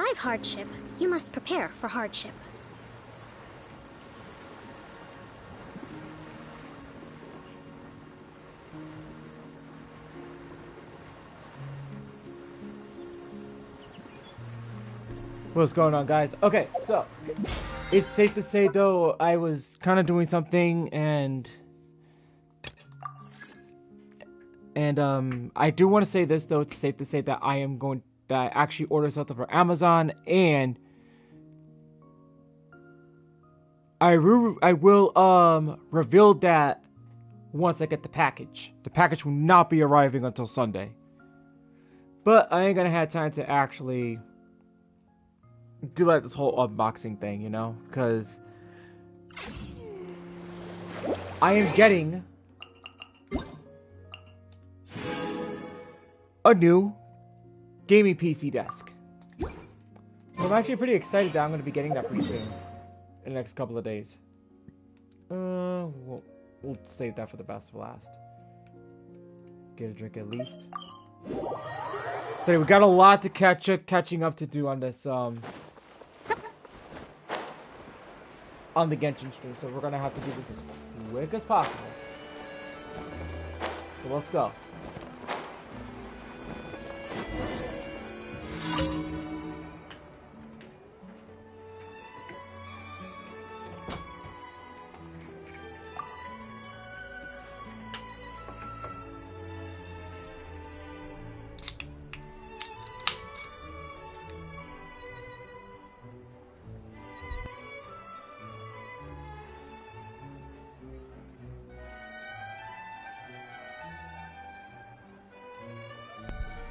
survive hardship, you must prepare for hardship. What's going on, guys? Okay, so it's safe to say, though, I was kind of doing something, and I do want to say this, though. It's safe to say that I actually ordered something for Amazon, and I will reveal that once I get the package. The package will not be arriving until Sunday, but I ain't gonna have time to actually do like this whole unboxing thing, you know, because I am getting a new gaming PC desk. So I'm actually pretty excited that I'm going to be getting that pretty soon, in the next couple of days. We'll save that for the best of last. Get a drink at least. So we got a lot to catching up to do on this on the Genshin stream, so we're gonna have to do this as quick as possible. So let's go.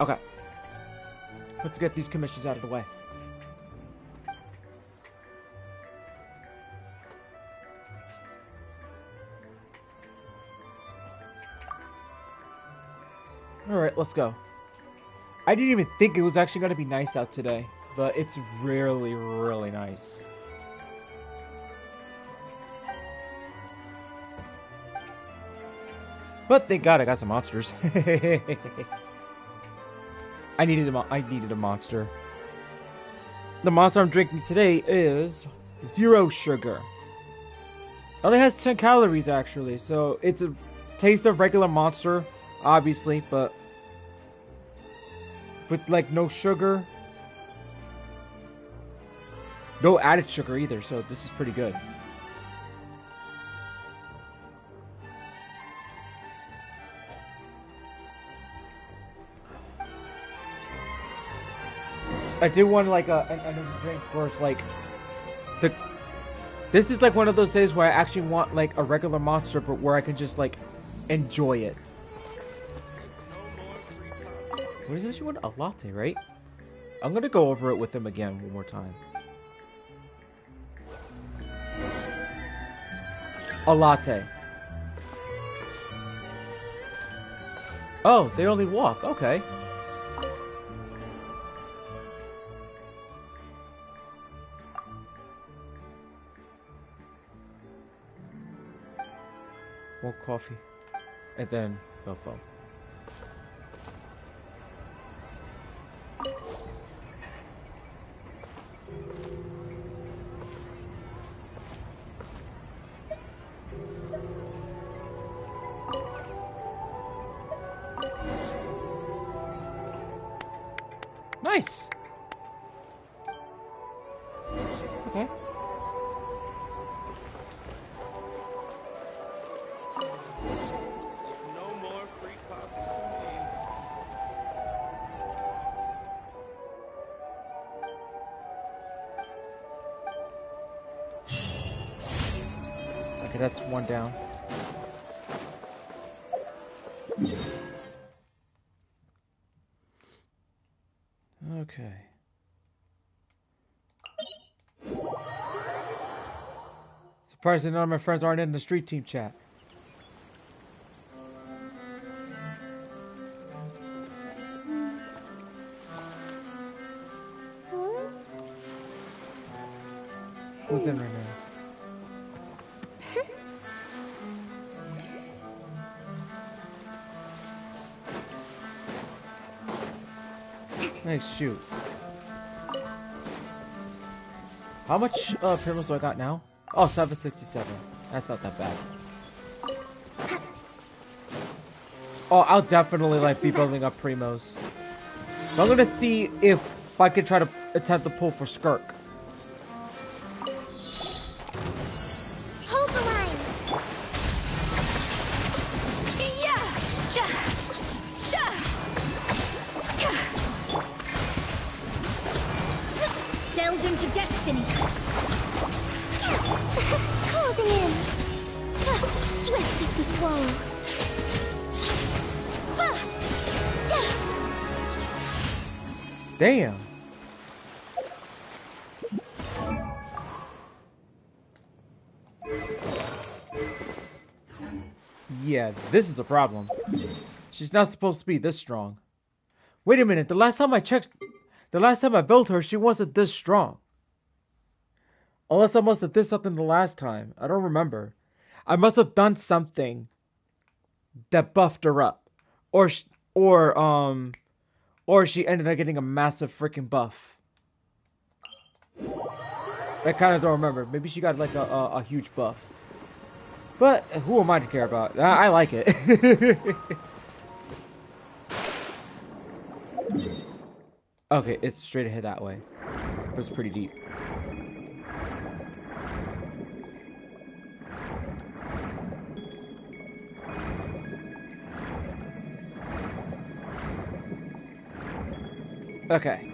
Okay. Let's get these commissions out of the way. Alright, let's go. I didn't even think it was actually going to be nice out today, but it's really, really nice. But thank God I got some monsters. I needed a monster. The monster I'm drinking today is zero sugar. It only has 10 calories actually, so it's a taste of regular monster, obviously, but with like no sugar, no added sugar either. So this is pretty good. I do want like an energy drink where it's like this is like one of those days where I actually want like a regular monster, but where I can just like enjoy it. What is this? You want a latte, right? I'm gonna go over it with him again one more time. A latte. Oh, they only walk. Okay. More coffee, and then no phone. Nice. Okay. Okay, that's one down. Okay. Surprised that none of my friends aren't in the street team chat. Who's in right now? Nice shoot. How much primos do I got now? Oh, 767. That's not that bad. Oh, I'll definitely like be building up primos. But I'm gonna see if I can try to attempt to pull for Skirk. Hold the line. Yeah. Ja. Ja. Ka. Delve into destiny. Closing in. Swift as the swallow. Damn. Yeah, this is a problem. She's not supposed to be this strong. Wait a minute, the last time I built her, she wasn't this strong. Unless I must have did something the last time. I don't remember. I must have done something that buffed her up. Or she ended up getting a massive freaking buff. I kind of don't remember. Maybe she got like a huge buff. But who am I to care about? I like it. Okay, it's straight ahead that way. It was pretty deep. Okay.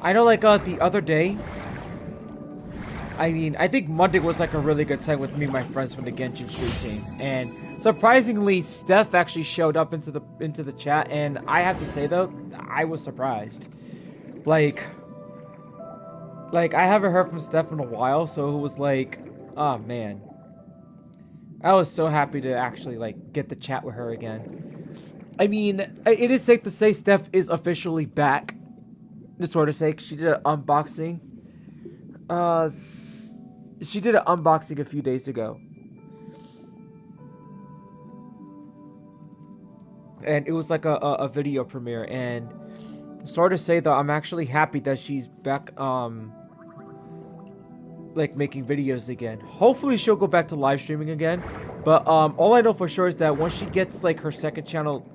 I know, like, the other day, I mean, I think Monday was, like, a really good time with me and my friends from the Genshin stream team, and surprisingly, Steph actually showed up into the chat, and I have to say, though, I was surprised. Like, I haven't heard from Steph in a while, so it was like, oh, man. I was so happy to actually, like, get the chat with her again. I mean, it is safe to say Steph is officially back. Just sort of sake, she did an unboxing. She did an unboxing a few days ago. And it was like a video premiere, and sort of say though, I'm actually happy that she's back, like making videos again. Hopefully she'll go back to live streaming again. But all I know for sure is that once she gets like her second channel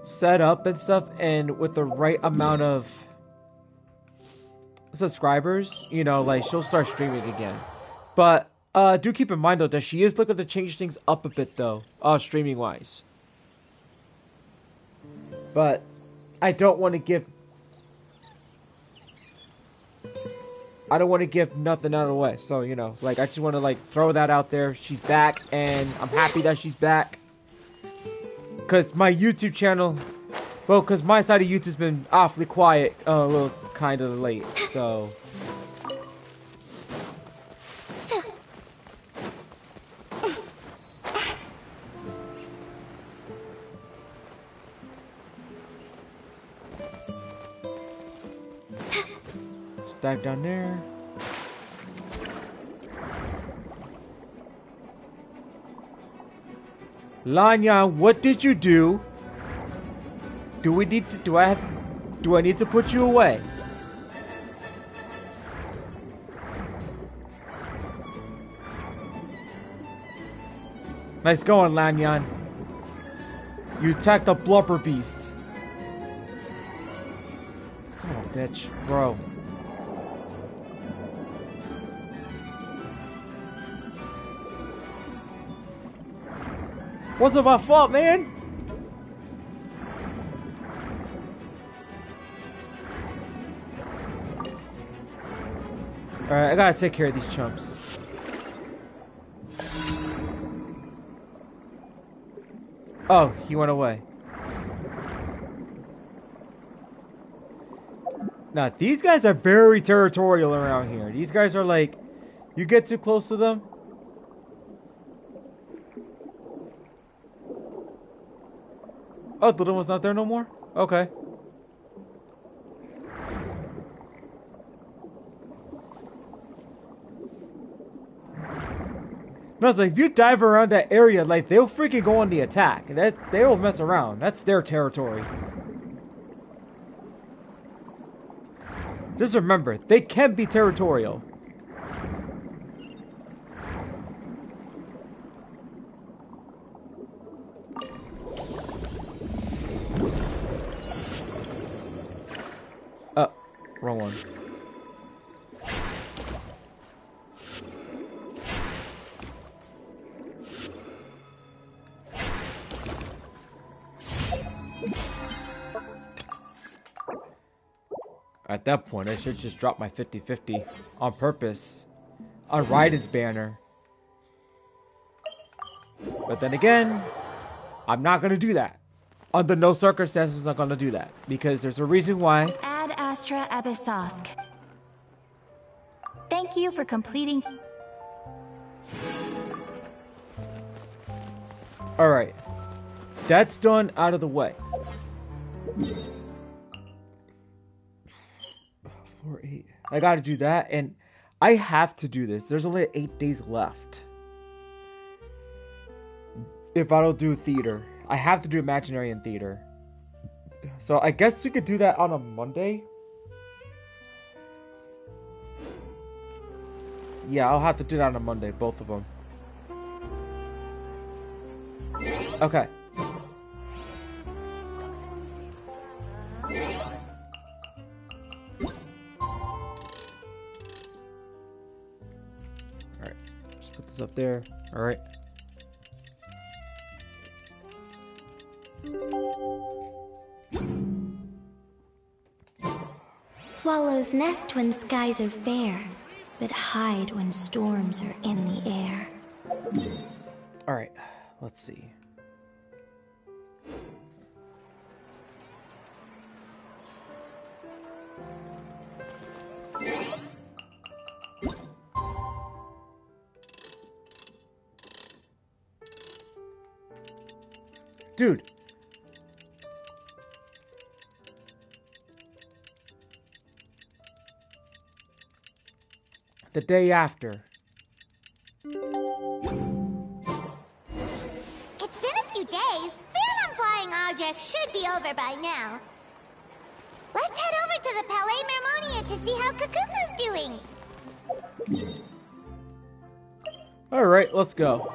set up and stuff, and with the right amount of subscribers, you know, like she'll start streaming again. But do keep in mind though that she is looking to change things up a bit though, streaming wise. But I don't want to give nothing out of the way. So, you know, like I just want to like throw that out there. She's back and I'm happy that she's back. Cause my YouTube channel, well, cause my side of YouTube's been awfully quiet, a little kind of late, so. Just dive down there. Lanya, what did you do? Do I need to put you away? Nice going, Lanyan. You attacked the blubber beast. Son of a bitch, bro. Wasn't my fault, man. Alright, I gotta take care of these chumps. Oh, he went away. Now, these guys are very territorial around here. These guys are like, you get too close to them, Oh, the little one's not there no more? Okay. No, it's like, if you dive around that area, like, they'll freaking go on the attack. They don't mess around. That's their territory. Just remember, they can be territorial. Wrong one. At that point, I should just drop my 50-50 on purpose on Raiden's banner. But then again, I'm not going to do that. Under no circumstances, I'm not going to do that. Because there's a reason why. Ad Astra Abyssosk. Thank you for completing. Alright. That's done out of the way. Floor 8. I gotta do that, and I have to do this. There's only 8 days left. If I don't do theater. I have to do imaginary and theater. So I guess we could do that on a Monday. Yeah, I'll have to do that on a Monday, both of them. Okay. Alright, just put this up there. Alright. Swallows nest when skies are fair, but hide when storms are in the air. Alright, let's see. Dude. The day after. It's been a few days. Ban on flying objects should be over by now. Let's head over to the Palais Mermonia to see how Kukuku's doing. Alright, let's go.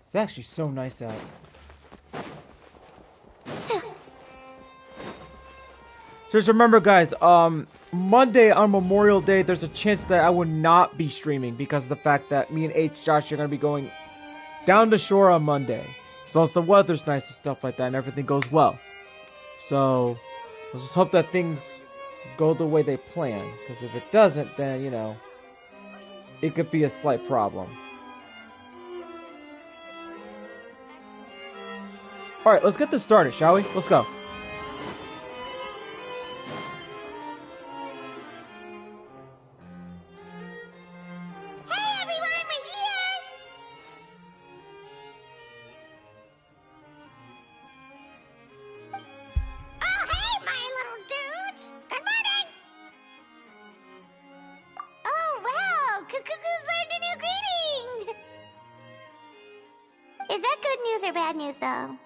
It's actually so nice out. Just remember, guys, Monday on Memorial Day, there's a chance that I will not be streaming because of the fact that me and Josh are going to be going down the shore on Monday. So as the weather's nice and stuff like that and everything goes well. So, let's just hope that things go the way they plan. Because if it doesn't, then, you know, it could be a slight problem. Alright, let's get this started, shall we? Let's go. Hey everyone, we're here! Oh hey, my little dudes! Good morning! Oh wow, Kukuku's learned a new greeting! Is that good news or bad news though?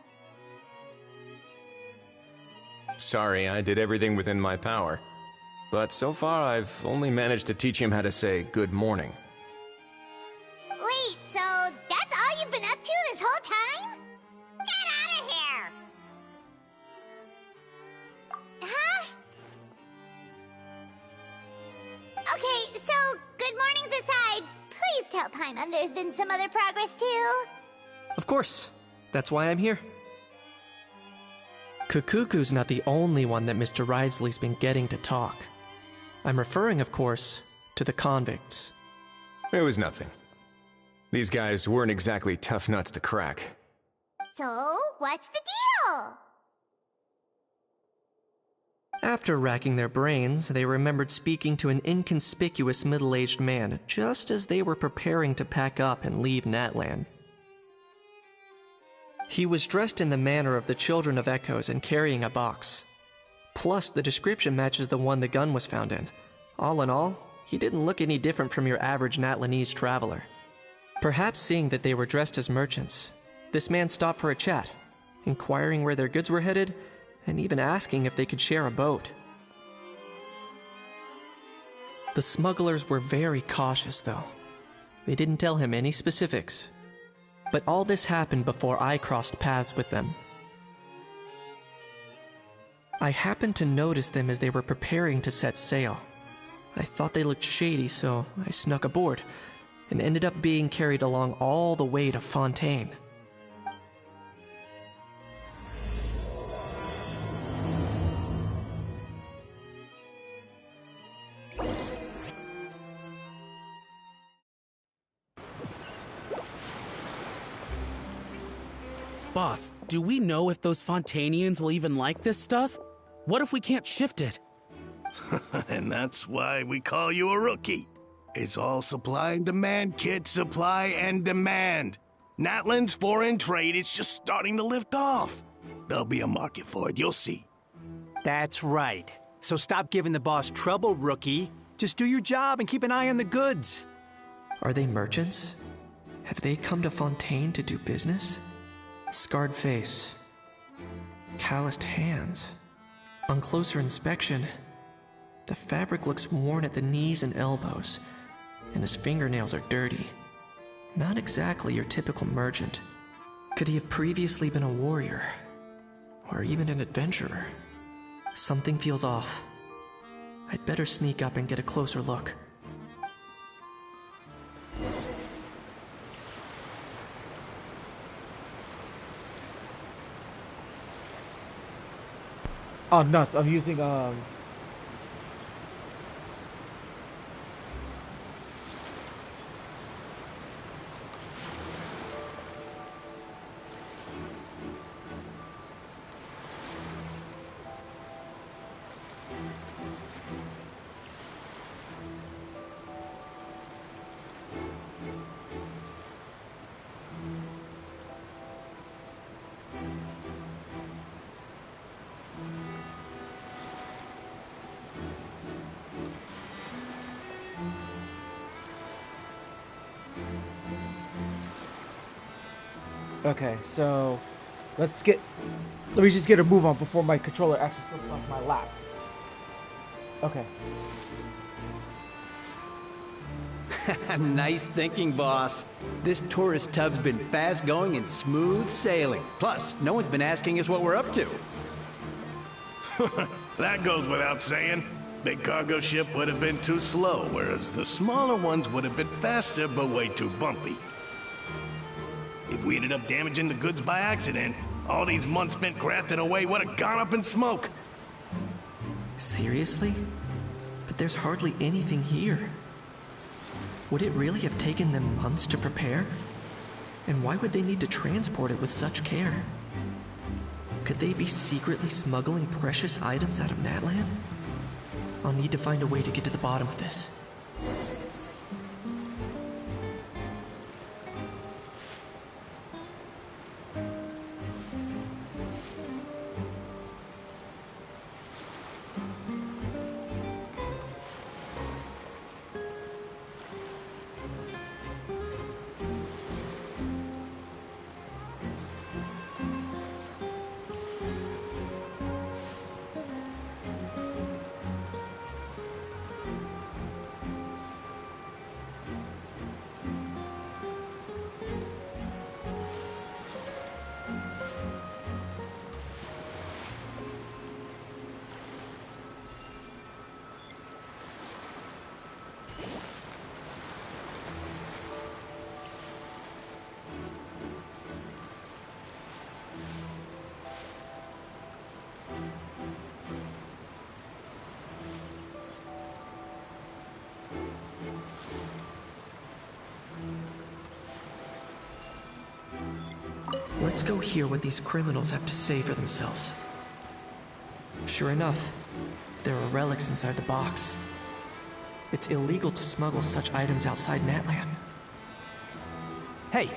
Sorry, I did everything within my power. But so far, I've only managed to teach him how to say good morning. Wait, so that's all you've been up to this whole time? Get out of here! Huh? Okay, so good mornings aside, please tell Paimon there's been some other progress too. Of course. That's why I'm here. Kukuku's not the only one that Mr. Risley's been getting to talk. I'm referring, of course, to the convicts. It was nothing. These guys weren't exactly tough nuts to crack. So, what's the deal? After racking their brains, they remembered speaking to an inconspicuous middle-aged man just as they were preparing to pack up and leave Natlan. He was dressed in the manner of the Children of Echoes and carrying a box. Plus, the description matches the one the gun was found in. All in all, he didn't look any different from your average Natlanese traveler. Perhaps seeing that they were dressed as merchants, this man stopped for a chat, inquiring where their goods were headed, and even asking if they could share a boat. The smugglers were very cautious, though. They didn't tell him any specifics. But all this happened before I crossed paths with them. I happened to notice them as they were preparing to set sail. I thought they looked shady, so I snuck aboard, and ended up being carried along all the way to Fontaine. Boss, do we know if those Fontanians will even like this stuff? What if we can't shift it? And that's why we call you a rookie. It's all supply and demand, kid. Supply and demand. Natlan's foreign trade is just starting to lift off. There'll be a market for it, you'll see. That's right. So stop giving the boss trouble, rookie. Just do your job and keep an eye on the goods. Are they merchants? Have they come to Fontaine to do business? Scarred face. Calloused hands. On closer inspection, the fabric looks worn at the knees and elbows, and his fingernails are dirty. Not exactly your typical merchant. Could he have previously been a warrior? Or even an adventurer? Something feels off. I'd better sneak up and get a closer look. Oh, nuts. I'm using, Okay, so let me just get a move on before my controller actually slips off my lap. Okay. Nice thinking, boss. This tourist tub's been fast going and smooth sailing. Plus, no one's been asking us what we're up to. That goes without saying. Big cargo ship would have been too slow, whereas the smaller ones would have been faster but way too bumpy. If we ended up damaging the goods by accident, all these months spent crafting away would have gone up in smoke. Seriously? But there's hardly anything here. Would it really have taken them months to prepare? And why would they need to transport it with such care? Could they be secretly smuggling precious items out of Natlan? I'll need to find a way to get to the bottom of this. Let's go hear what these criminals have to say for themselves. Sure enough, There are relics inside the box. It's illegal to smuggle such items outside Natlan. Hey,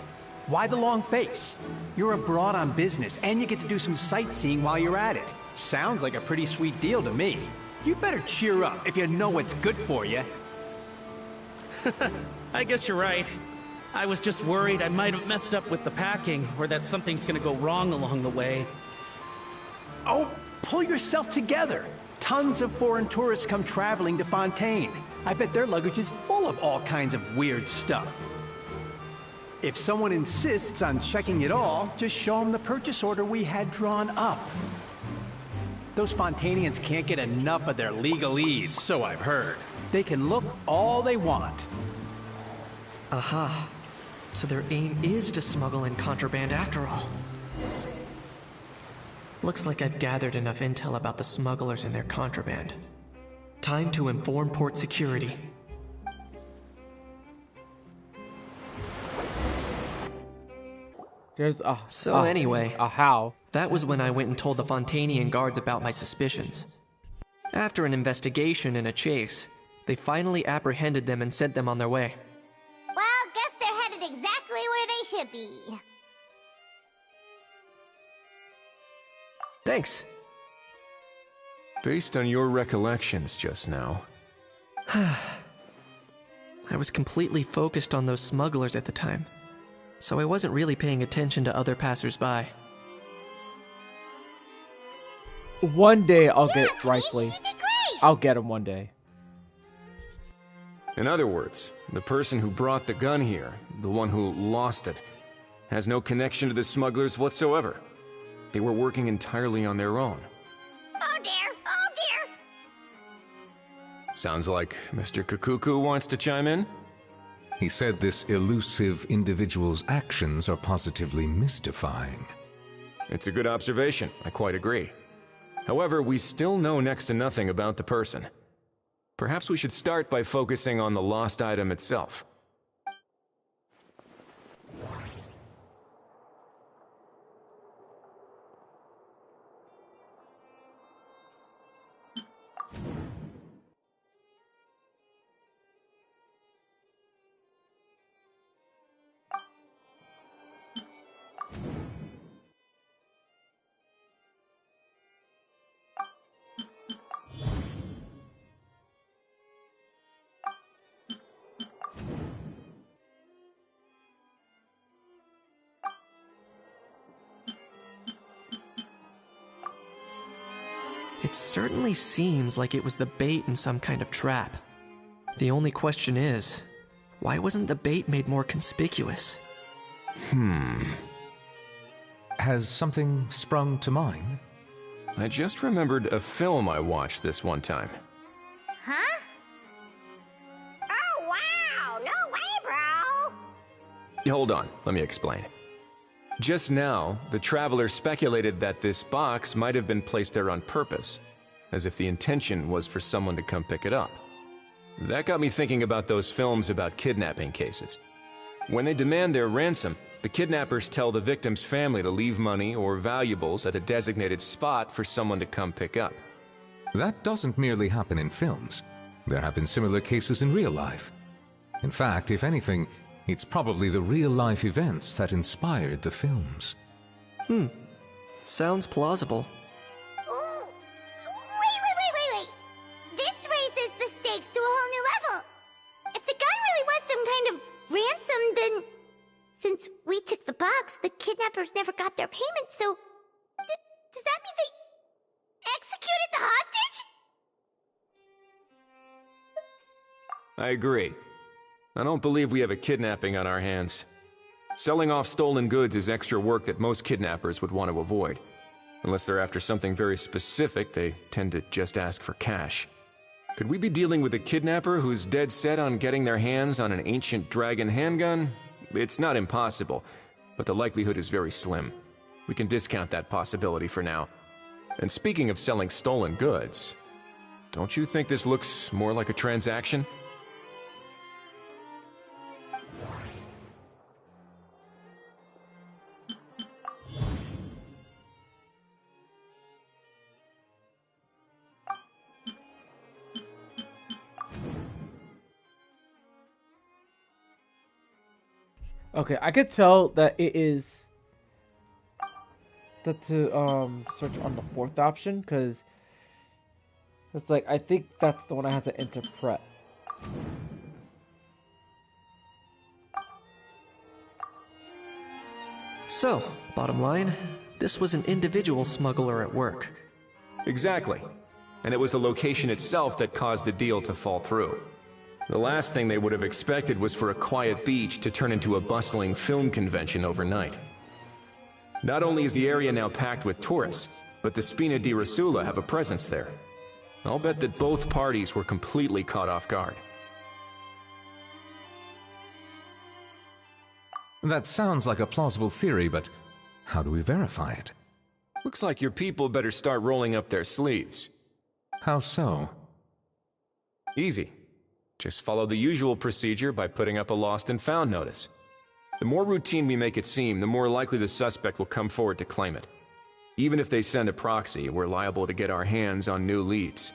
why the long face? You're abroad on business, and you get to do some sightseeing while you're at it. Sounds like a pretty sweet deal to me. You better cheer up if you know what's good for you. I guess you're right. I was just worried I might have messed up with the packing, or that something's gonna go wrong along the way. Oh, pull yourself together. Tons of foreign tourists come traveling to Fontaine. I bet their luggage is full of all kinds of weird stuff. If someone insists on checking it all, just show them the purchase order we had drawn up. Those Fontainians can't get enough of their legalese, so I've heard. They can look all they want. Aha. So their aim is to smuggle in contraband after all. Looks like I've gathered enough intel about the smugglers and their contraband. Time to inform port security. There's a Anyway, how. that was when I went and told the Fontainian guards about my suspicions. After an investigation and a chase, they finally apprehended them and sent them on their way. Well, guess they're headed exactly where they should be. Thanks. Based on your recollections just now, I was completely focused on those smugglers at the time, so I wasn't really paying attention to other passersby. One day I'll get Look, Rifley. you did great! I'll get him one day. in other words, the person who brought the gun here, the one who lost it, has no connection to the smugglers whatsoever. They were working entirely on their own. Oh dear, oh dear! Sounds like Mr. Kakuku wants to chime in? He said this elusive individual's actions are positively mystifying. It's a good observation, I quite agree. However, we still know next to nothing about the person. Perhaps we should start by focusing on the lost item itself. It certainly seems like it was the bait in some kind of trap. The only question is, why wasn't the bait made more conspicuous? Has something sprung to mind? I just remembered a film I watched this one time. Huh? Oh wow, no way, bro! Hold on, let me explain. Just now, the traveler speculated that this box might have been placed there on purpose, as if the intention was for someone to come pick it up. That got me thinking about those films about kidnapping cases. When they demand their ransom, the kidnappers tell the victim's family to leave money or valuables at a designated spot for someone to come pick up. That doesn't merely happen in films. There have been similar cases in real life. In fact, if anything, it's probably the real-life events that inspired the films. Sounds plausible. Ooh. Wait. This raises the stakes to a whole new level. If the gun really was some kind of ransom, then... Since we took the box, the kidnappers never got their payment, so... does that mean they executed the hostage? I agree. I don't believe we have a kidnapping on our hands. Selling off stolen goods is extra work that most kidnappers would want to avoid. Unless they're after something very specific, they tend to just ask for cash. Could we be dealing with a kidnapper who's dead set on getting their hands on an ancient dragon handgun? It's not impossible, but the likelihood is very slim. We can discount that possibility for now. And speaking of selling stolen goods, don't you think this looks more like a transaction? Okay, I could tell that it is that to search on the fourth option, because it's like I think that's the one I had to interpret. So, bottom line, this was an individual smuggler at work. Exactly. And it was the location itself that caused the deal to fall through. The last thing they would have expected was for a quiet beach to turn into a bustling film convention overnight. Not only is the area now packed with tourists, but the Spina di Rosula have a presence there. I'll bet that both parties were completely caught off guard. That sounds like a plausible theory, but how do we verify it? Looks like your people better start rolling up their sleeves. How so? Easy. Just follow the usual procedure by putting up a lost and found notice. The more routine we make it seem, the more likely the suspect will come forward to claim it. Even if they send a proxy, we're liable to get our hands on new leads.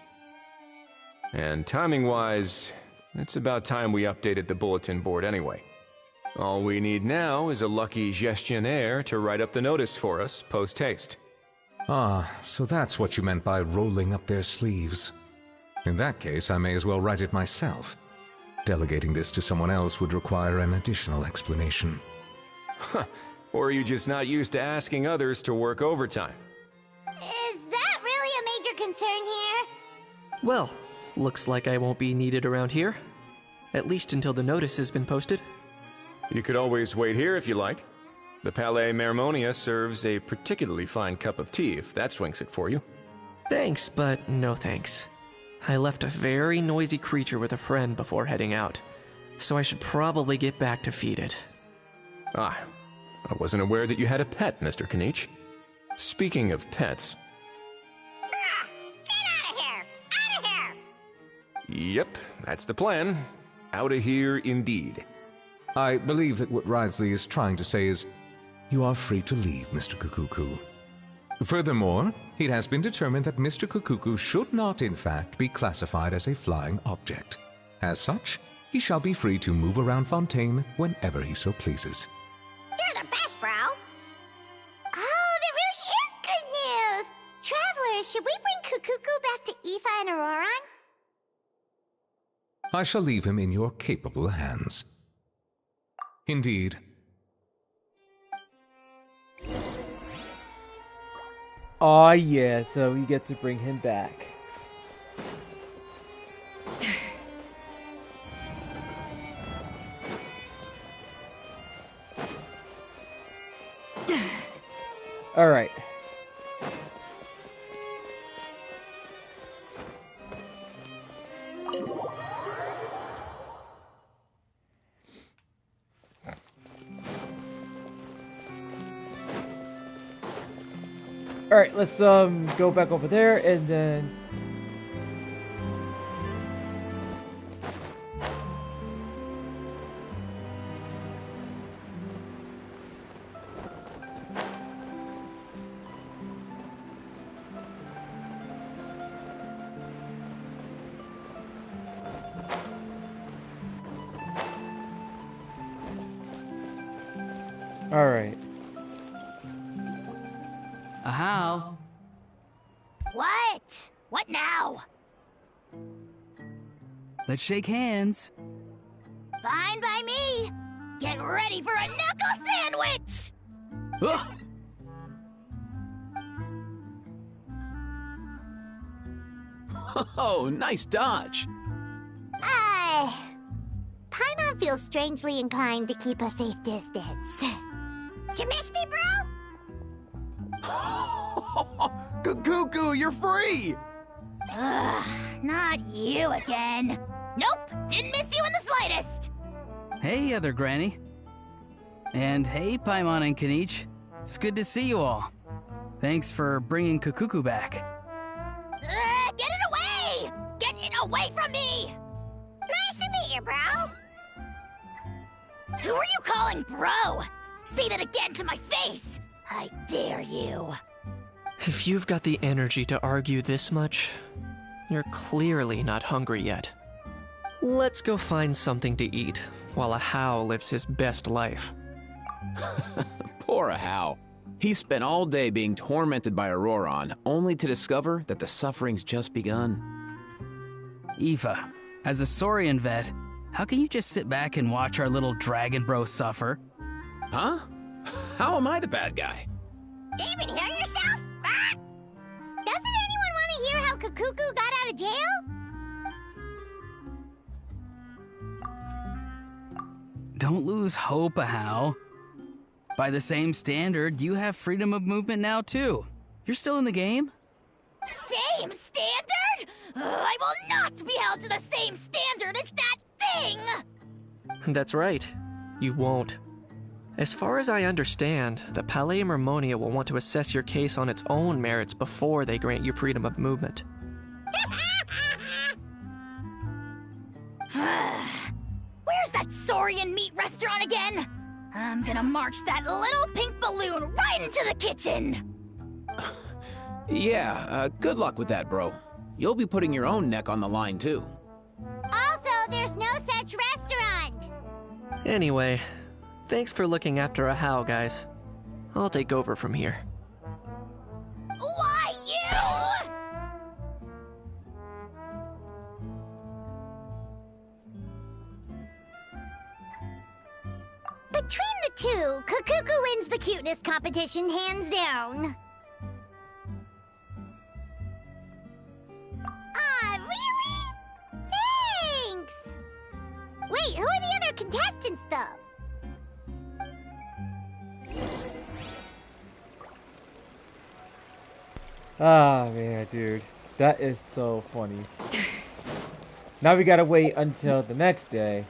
And timing-wise, it's about time we updated the bulletin board anyway. All we need now is a lucky gestionnaire to write up the notice for us post-haste. Ah, so that's what you meant by rolling up their sleeves. In that case, I may as well write it myself. Delegating this to someone else would require an additional explanation. Or are you just not used to asking others to work overtime? Is that really a major concern here? Well, looks like I won't be needed around here. At least until the notice has been posted. You could always wait here if you like. The Palais Mermonia serves a particularly fine cup of tea, if that swings it for you. Thanks, but no thanks. I left a very noisy creature with a friend before heading out, so I should probably get back to feed it. Ah, I wasn't aware that you had a pet, Mr. Kanich. Speaking of pets... Get out of here! Out of here! Yep, that's the plan. Out of here indeed. I believe that what Wriothesley is trying to say is, you are free to leave, Mr. Kukuku. Furthermore, it has been determined that Mr. Kukuku should not, in fact, be classified as a flying object. As such, he shall be free to move around Fontaine whenever he so pleases. You're the best, bro! Oh, that really is good news! Travelers, should we bring Kukuku back to Aoife and Auroran? I shall leave him in your capable hands. Indeed. Aw, yeah, so we get to bring him back. Alright. Alright, let's go back over there and then alright. How? What? What now? Let's shake hands. Fine by me! Get ready for a knuckle sandwich! Ugh. Oh, nice dodge. Paimon feels strangely inclined to keep a safe distance. Did you miss me, bro? Kukuku, you're free! Ugh, not you again. Nope, didn't miss you in the slightest. Hey, other granny. And hey, Paimon and Kanich. It's good to see you all. Thanks for bringing Kukuku back. Get it away! Get it away from me! Nice to meet you, bro. Who are you calling bro? Say that again to my face! I dare you. If you've got the energy to argue this much, you're clearly not hungry yet. Let's go find something to eat while a Hao lives his best life. Poor Ahau. He spent all day being tormented by Auroron, only to discover that the suffering's just begun. Eva, as a Saurian vet, how can you just sit back and watch our little dragon bro suffer? Huh? How am I the bad guy? Even hear yourself? Ah! Doesn't anyone want to hear how Kakuku got out of jail? Don't lose hope, Ahau. By the same standard, you have freedom of movement now, too. You're still in the game? Same standard? I will not be held to the same standard as that thing! That's right. You won't. As far as I understand, the Palais Mermonia will want to assess your case on its own merits before they grant you freedom of movement. Where's that Saurian meat restaurant again? I'm gonna march that little pink balloon right into the kitchen! Yeah, good luck with that, bro. You'll be putting your own neck on the line, too. Also, there's no such restaurant! Anyway, thanks for looking after Ahau, guys. I'll take over from here. Why, you? Between the two, Kakuku wins the cuteness competition hands down. Ah, really? Thanks! Wait, who are the other contestants, though? Ah, man, dude. That is so funny. Now we gotta wait until the next day.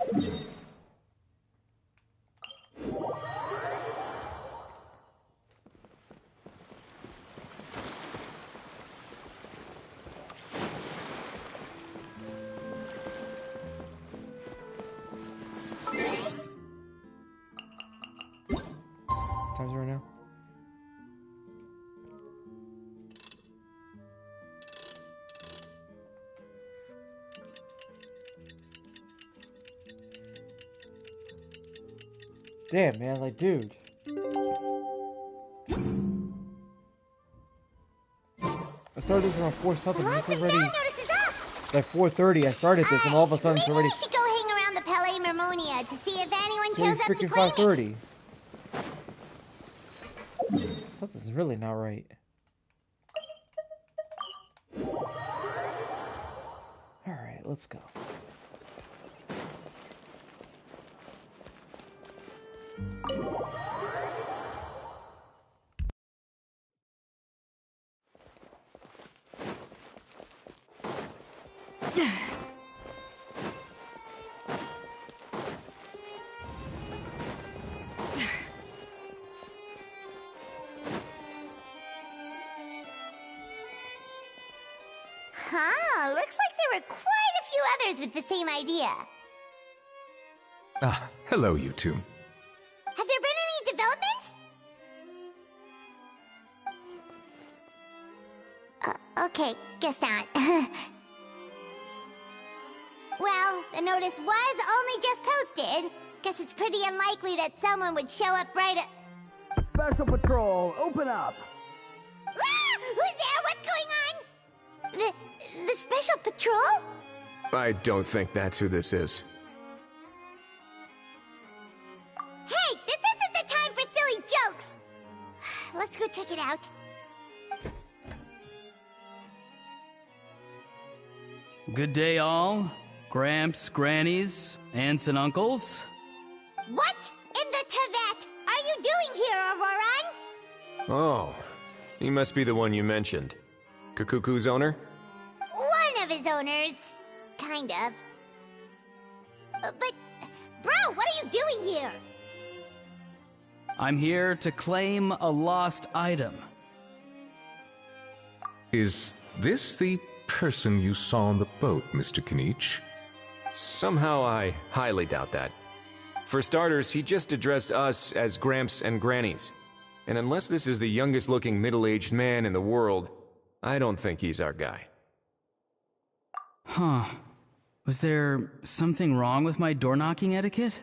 Time's right now. Damn, man, like, dude. I started this around 4 something. It's already like 4:30. I started this, and all of a sudden it's already. Maybe we should go hang around the Palais Mermonia to see if anyone shows up to freaking claim it. 5:30. Something's really not right. Alright, let's go. Huh, looks like there were quite a few others with the same idea. Ah, hello, you two. Have there been any developments? Okay, guess not. Well, the notice was only just posted. Guess it's pretty unlikely that someone would show up right at... Special Patrol, open up! Ah! Who's there? What's going on? The Special Patrol? I don't think that's who this is. Hey, this isn't the time for silly jokes! Let's go check it out. Good day, all. Gramps, grannies, aunts, and uncles. What in the Tevet are you doing here, Auroron? Oh, he must be the one you mentioned. Kakuku's owner? One of his owners. Kind of. But, bro, what are you doing here? I'm here to claim a lost item. Is this the person you saw on the boat, Mr. Kinich? Somehow I highly doubt that. For starters, he just addressed us as Gramps and Grannies. And unless this is the youngest looking middle-aged man in the world, I don't think he's our guy. Huh. Was there something wrong with my door-knocking etiquette?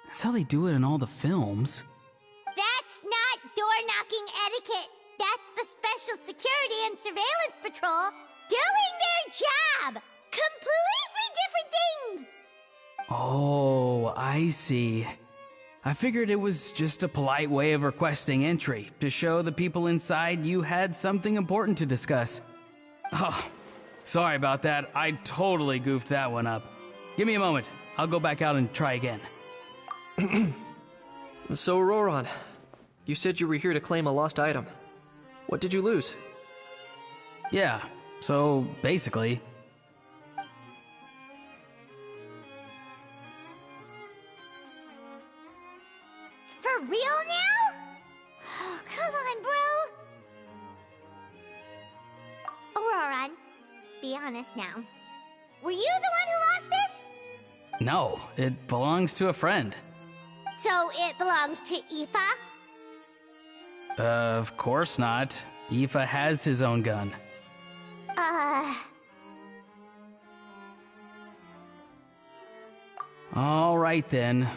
That's how they do it in all the films. That's not door-knocking etiquette. That's the Special Security and Surveillance Patrol doing their job. Completely different things. Oh, I see. I figured it was just a polite way of requesting entry to show the people inside you had something important to discuss. Oh, sorry about that. I totally goofed that one up. Give me a moment. I'll go back out and try again. So, Roron, you said you were here to claim a lost item. What did you lose? Yeah, so basically... For real now? Oh, come on, bro. Auroron, be honest now. Were you the one who lost this? No, it belongs to a friend. So it belongs to Aoife? Of course not. Aoife has his own gun. All right then.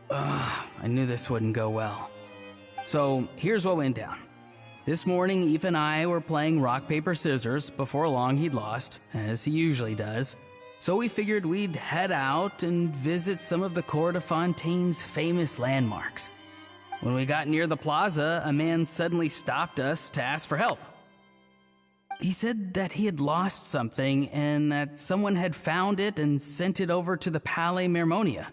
I knew this wouldn't go well. So here's what went down. This morning, Aoife and I were playing rock, paper, scissors. Before long, he'd lost, as he usually does. So we figured we'd head out and visit some of the Court of Fontaine's famous landmarks. When we got near the plaza, a man suddenly stopped us to ask for help. He said that he had lost something and that someone had found it and sent it over to the Palais Mermonia.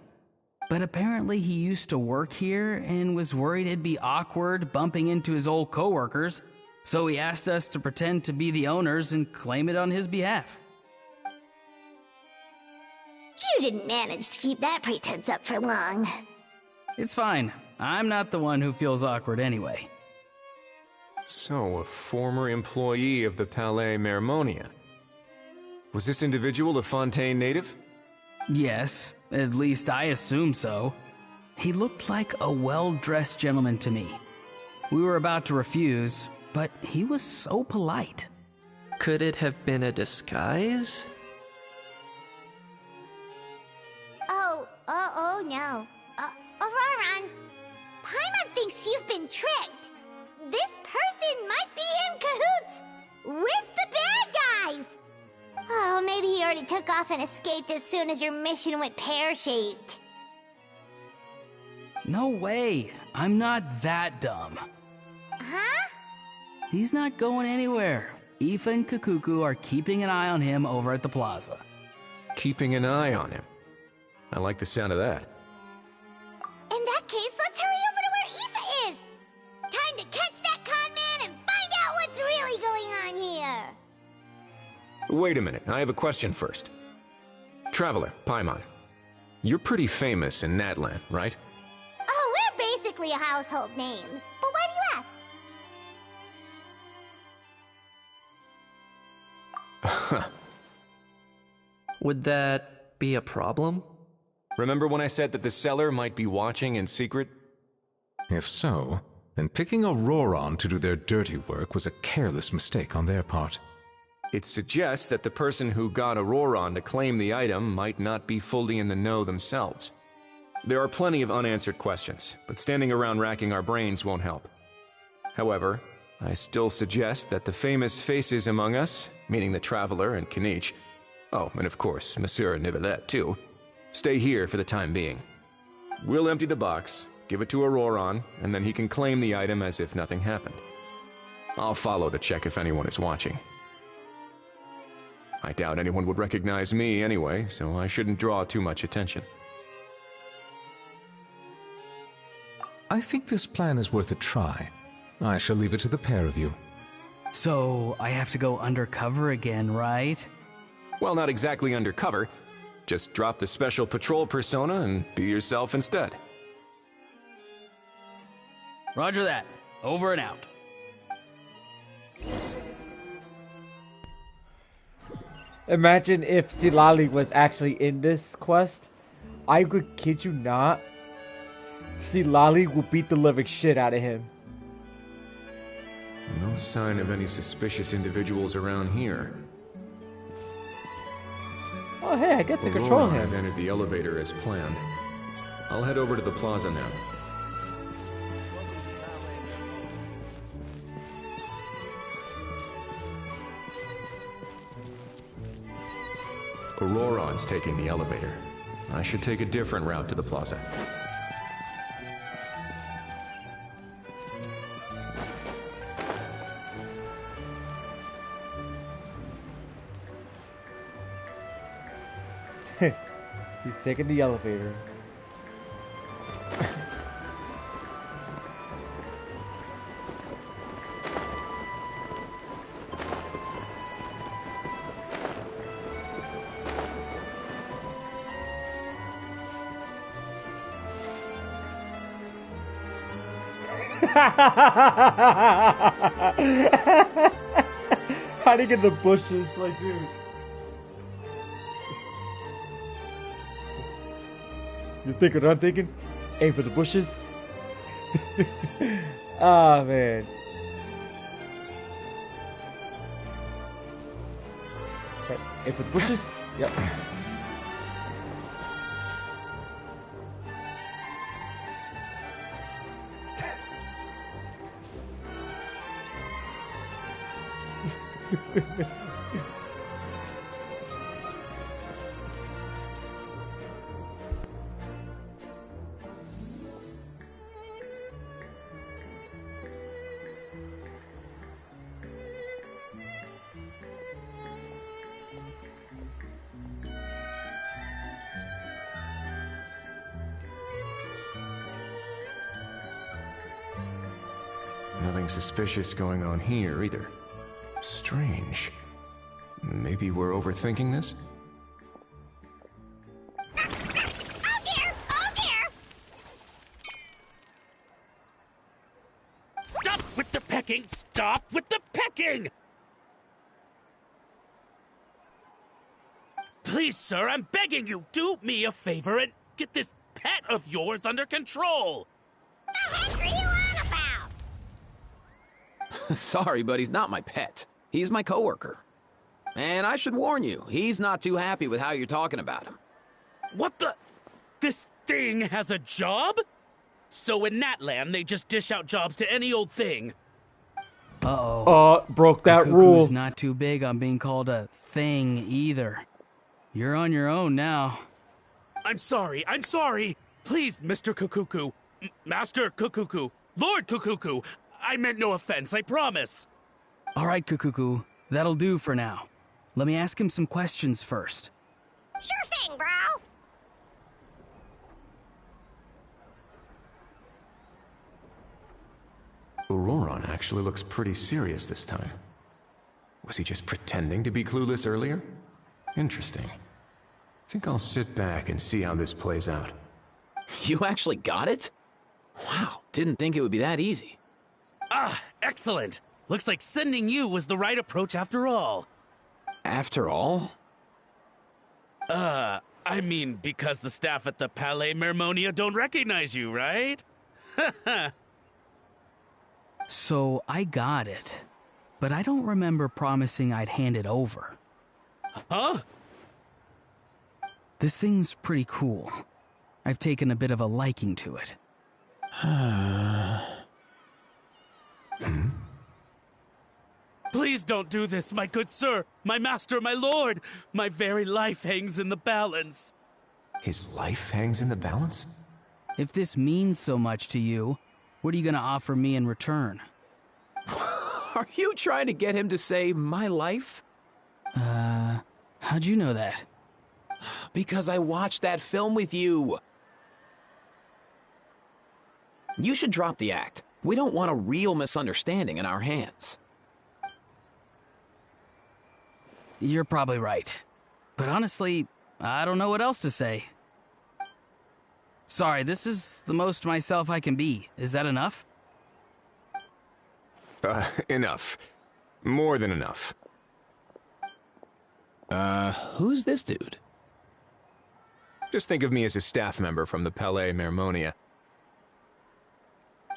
But apparently he used to work here and was worried it'd be awkward bumping into his old coworkers, so he asked us to pretend to be the owners and claim it on his behalf. You didn't manage to keep that pretense up for long. It's fine. I'm not the one who feels awkward anyway. So, a former employee of the Palais Mermonia. Was this individual a Fontaine native? Yes, at least I assume so. He looked like a well-dressed gentleman to me. We were about to refuse, but he was so polite. Could it have been a disguise? Oh no. Auroron, Paimon thinks you've been tricked. This person might be in cahoots with the bad guys. Oh, maybe he already took off and escaped as soon as your mission went pear-shaped. No way. I'm not that dumb. Huh? He's not going anywhere. Aoife and Kakuku are keeping an eye on him over at the plaza. Keeping an eye on him. I like the sound of that. In that case, let's hurry over to where Aoife is! Time to catch that con man and find out what's really going on here! Wait a minute, I have a question first. Traveler, Paimon, you're pretty famous in Natlan, right? Oh, we're basically household names. But why do you ask? Would that be a problem? Remember when I said that the seller might be watching in secret? If so, then picking Auroron to do their dirty work was a careless mistake on their part. It suggests that the person who got Auroron to claim the item might not be fully in the know themselves. There are plenty of unanswered questions, but standing around racking our brains won't help. However, I still suggest that the famous faces among us, meaning the Traveler and Kinich, oh, and of course, Monsieur Nivelette too, stay here for the time being. We'll empty the box, give it to Auroron, and then he can claim the item as if nothing happened. I'll follow to check if anyone is watching. I doubt anyone would recognize me anyway, so I shouldn't draw too much attention. I think this plan is worth a try. I shall leave it to the pair of you. So, I have to go undercover again, right? Well, not exactly undercover. Just drop the special patrol persona and be yourself instead. Roger that. Over and out. Imagine if Silali was actually in this quest. I would kid you not. Silali will beat the living shit out of him. No sign of any suspicious individuals around here. Oh hey, I get to control Aurora him. has entered the elevator as planned. I'll head over to the plaza now. Auroron's taking the elevator. I should take a different route to the plaza. He's taking the elevator. Hiding in the bushes, like, dude. You thinking what I'm thinking? Aim for the bushes? Ah, man. Okay, aim for the bushes? Yep. Nothing suspicious going on here, either. Strange. Maybe we're overthinking this? Oh dear! Oh dear! Stop with the pecking! Stop with the pecking! Please, sir, I'm begging you, do me a favor and get this pet of yours under control! The heck are you on about? Sorry, but he's not my pet. He's my coworker. And I should warn you, he's not too happy with how you're talking about him. What the? This thing has a job? So in that land, they just dish out jobs to any old thing. Uh-oh. Broke that Cuckoo's rule. not too big on being called a thing either. You're on your own now. I'm sorry. Please, Mr. Kukuku. Master Kukuku. Lord Kukuku. I meant no offense, I promise. All right, Kukuku. That'll do for now. Let me ask him some questions first. Sure thing, bro. Auroron actually looks pretty serious this time. Was he just pretending to be clueless earlier? Interesting. Think I'll sit back and see how this plays out. You actually got it? Wow, didn't think it would be that easy. Ah, excellent. Looks like sending you was the right approach after all. After all? I mean, because the staff at the Palais Mermonia don't recognize you, right? So I got it, but I don't remember promising I'd hand it over. Huh? This thing's pretty cool. I've taken a bit of a liking to it. Please don't do this, my good sir, my master, my lord. My very life hangs in the balance. His life hangs in the balance? If this means so much to you, what are you gonna offer me in return? Are you trying to get him to say my life? How'd you know that? Because I watched that film with you. You should drop the act. We don't want a real misunderstanding in our hands. You're probably right. But honestly, I don't know what else to say. Sorry, this is the most myself I can be. Is that enough? Enough. More than enough. Who's this dude? Just think of me as a staff member from the Palais Mermonia.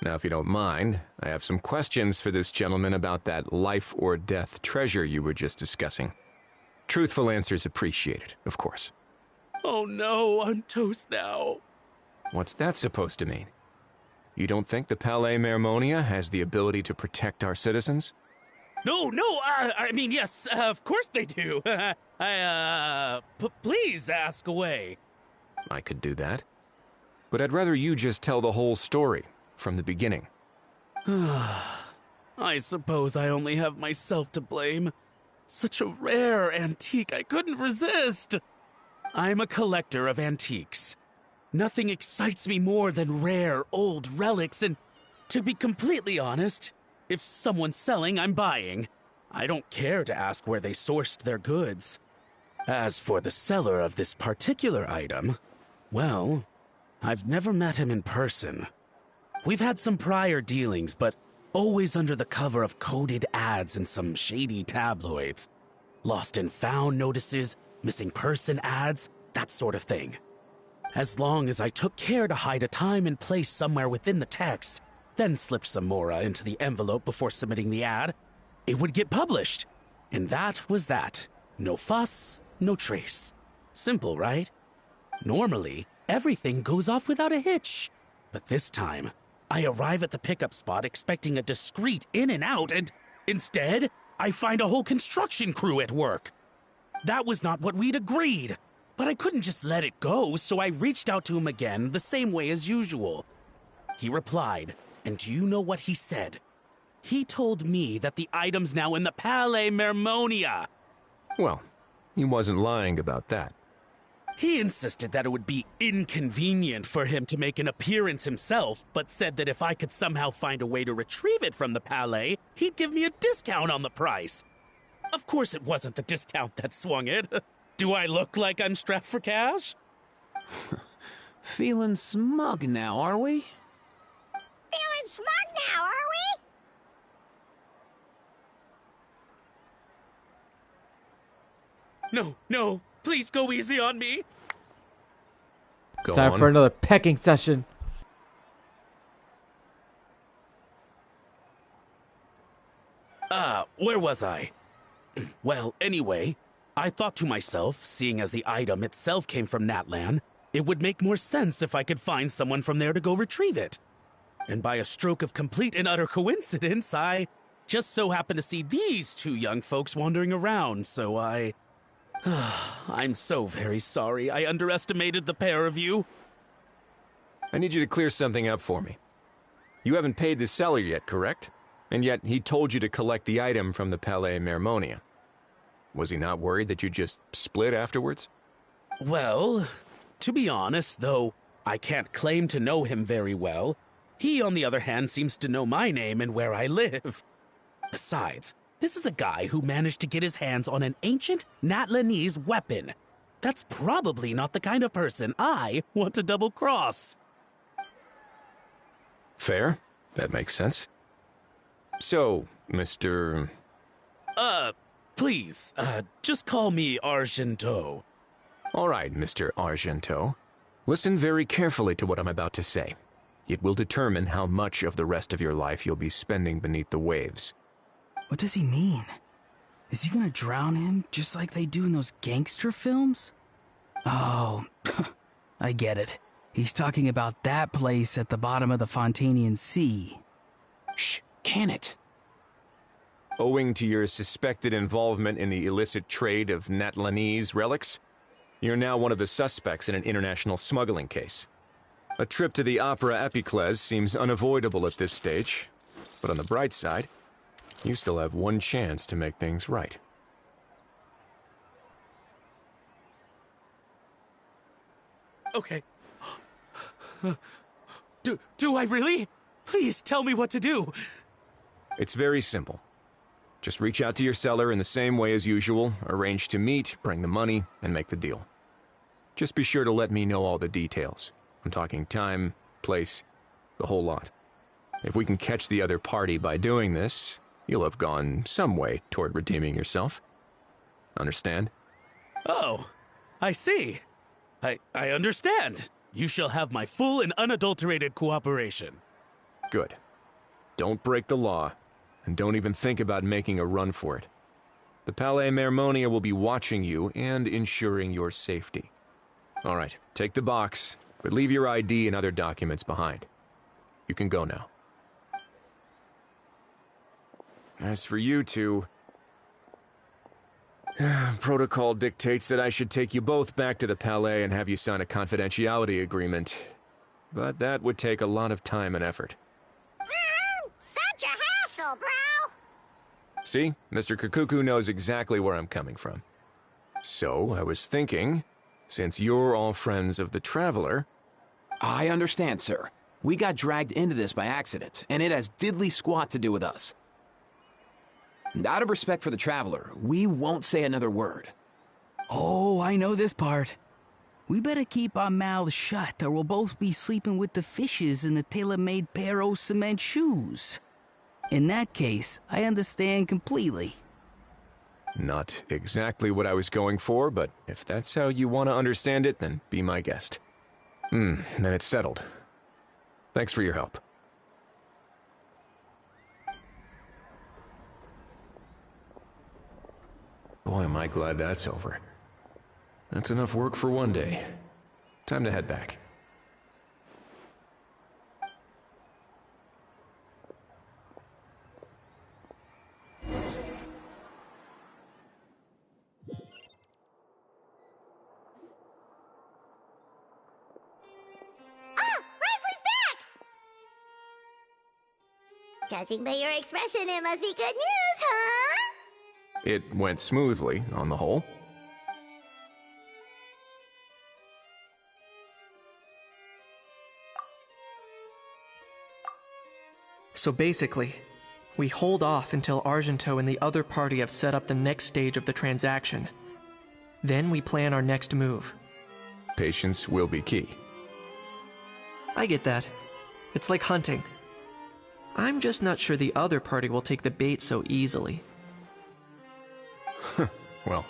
Now, if you don't mind, I have some questions for this gentleman about that life or death treasure you were just discussing. Truthful answers appreciated, of course. Oh no, I'm toast now. What's that supposed to mean? You don't think the Palais Mermonia has the ability to protect our citizens? No, I mean, yes, of course they do. Please ask away. I could do that. But I'd rather you just tell the whole story, from the beginning. I suppose I only have myself to blame. Such a rare antique, I couldn't resist. I'm a collector of antiques. Nothing excites me more than rare, old relics, and to be completely honest, if someone's selling, I'm buying. I don't care to ask where they sourced their goods. As for the seller of this particular item, well, I've never met him in person. We've had some prior dealings, but always under the cover of coded ads in some shady tabloids. Lost and found notices, missing person ads, that sort of thing. As long as I took care to hide a time and place somewhere within the text, then slipped some mora into the envelope before submitting the ad, it would get published. And that was that. No fuss, no trace. Simple, right? Normally, everything goes off without a hitch. But this time, I arrive at the pickup spot expecting a discreet in and out, and instead, I find a whole construction crew at work. That was not what we'd agreed. But I couldn't just let it go, so I reached out to him again the same way as usual. He replied, and do you know what he said? He told me that the item's now in the Palais Mermonia. Well, he wasn't lying about that. He insisted that it would be inconvenient for him to make an appearance himself, but said that if I could somehow find a way to retrieve it from the Palais, he'd give me a discount on the price. Of course it wasn't the discount that swung it. Do I look like I'm strapped for cash? Feeling smug now, are we? Feeling smug now, are we? No, please go easy on me. Go Time on. for another pecking session. Where was I? Well, anyway, I thought to myself, seeing as the item itself came from Natlan, it would make more sense if I could find someone from there to go retrieve it. And by a stroke of complete and utter coincidence, I just so happened to see these two young folks wandering around, so I'm so very sorry I underestimated the pair of you. I need you to clear something up for me. You haven't paid the seller yet, correct? And yet he told you to collect the item from the Palais Mermonia. Was he not worried that you just split afterwards? Well, to be honest, though I can't claim to know him very well, he, on the other hand, seems to know my name and where I live. Besides, this is a guy who managed to get his hands on an ancient Natlanese weapon. That's probably not the kind of person I want to double-cross. Fair. That makes sense. So, Mr. Please, just call me Argento. All right, Mr. Argento. Listen very carefully to what I'm about to say. It will determine how much of the rest of your life you'll be spending beneath the waves. What does he mean? Is he gonna drown him just like they do in those gangster films? Oh, I get it. He's talking about that place at the bottom of the Fontanian Sea. Shh, can it? Owing to your suspected involvement in the illicit trade of Natlanese relics, you're now one of the suspects in an international smuggling case. A trip to the Opera Epiclese seems unavoidable at this stage, but on the bright side, you still have one chance to make things right. Okay. Do I really? Please tell me what to do. It's very simple. Just reach out to your seller in the same way as usual, arrange to meet, bring the money, and make the deal. Just be sure to let me know all the details. I'm talking time, place, the whole lot. If we can catch the other party by doing this, you'll have gone some way toward redeeming yourself. Understand? Oh, I see. I understand. You shall have my full and unadulterated cooperation. Good. Don't break the law, and don't even think about making a run for it. The Palais Mermonia will be watching you and ensuring your safety. All right, take the box, but leave your ID and other documents behind. You can go now. As for you two, protocol dictates that I should take you both back to the Palais and have you sign a confidentiality agreement. But that would take a lot of time and effort. Such a hassle, bro! See? Mr. Kukuku knows exactly where I'm coming from. So, I was thinking, since you're all friends of the Traveler... I understand, sir. We got dragged into this by accident, and it has diddly squat to do with us. And out of respect for the Traveler, we won't say another word. Oh, I know this part. We better keep our mouths shut, or we'll both be sleeping with the fishes in the tailor-made pair of cement shoes. In that case, I understand completely. Not exactly what I was going for, but if that's how you want to understand it, then be my guest. Then it's settled. Thanks for your help. Boy, am I glad that's over. That's enough work for one day. Time to head back. Judging by your expression, it must be good news, huh? It went smoothly, on the whole. So basically, we hold off until Argento and the other party have set up the next stage of the transaction. Then we plan our next move. Patience will be key. I get that. It's like hunting. I'm just not sure the other party will take the bait so easily. Well,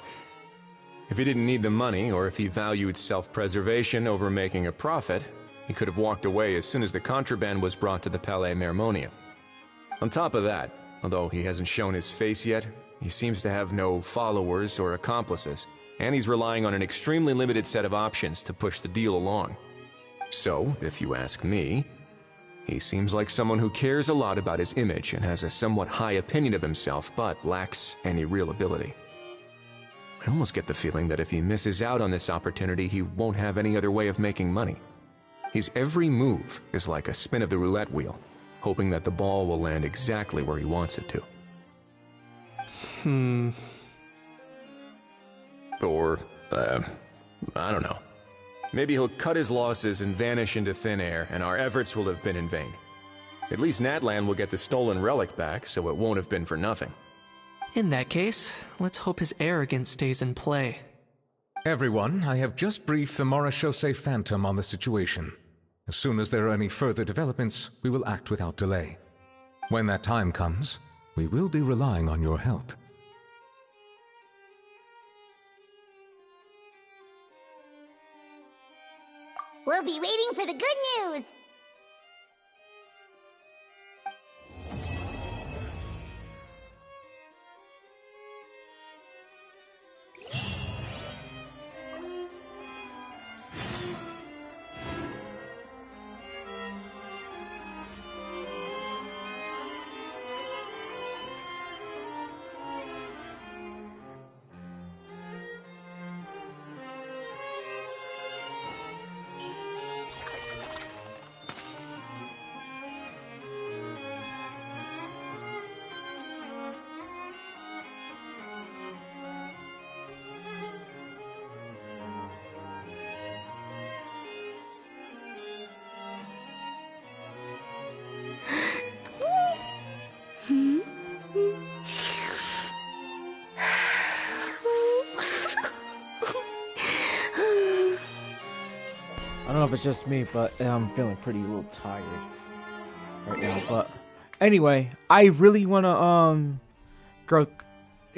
if he didn't need the money, or if he valued self-preservation over making a profit, he could have walked away as soon as the contraband was brought to the Palais Mermonium. On top of that, although he hasn't shown his face yet, he seems to have no followers or accomplices, and he's relying on an extremely limited set of options to push the deal along. So, if you ask me, he seems like someone who cares a lot about his image and has a somewhat high opinion of himself, but lacks any real ability. I almost get the feeling that if he misses out on this opportunity, he won't have any other way of making money. His every move is like a spin of the roulette wheel, hoping that the ball will land exactly where he wants it to. Or, I don't know. Maybe he'll cut his losses and vanish into thin air, and our efforts will have been in vain. At least Natlan will get the stolen relic back, so it won't have been for nothing. In that case, let's hope his arrogance stays in play. Everyone, I have just briefed the Marechaussee Phantom on the situation. As soon as there are any further developments, we will act without delay. When that time comes, we will be relying on your help. We'll be waiting for the good news! I don't know if it's just me, but I'm feeling pretty a little tired right now. But anyway, I really want to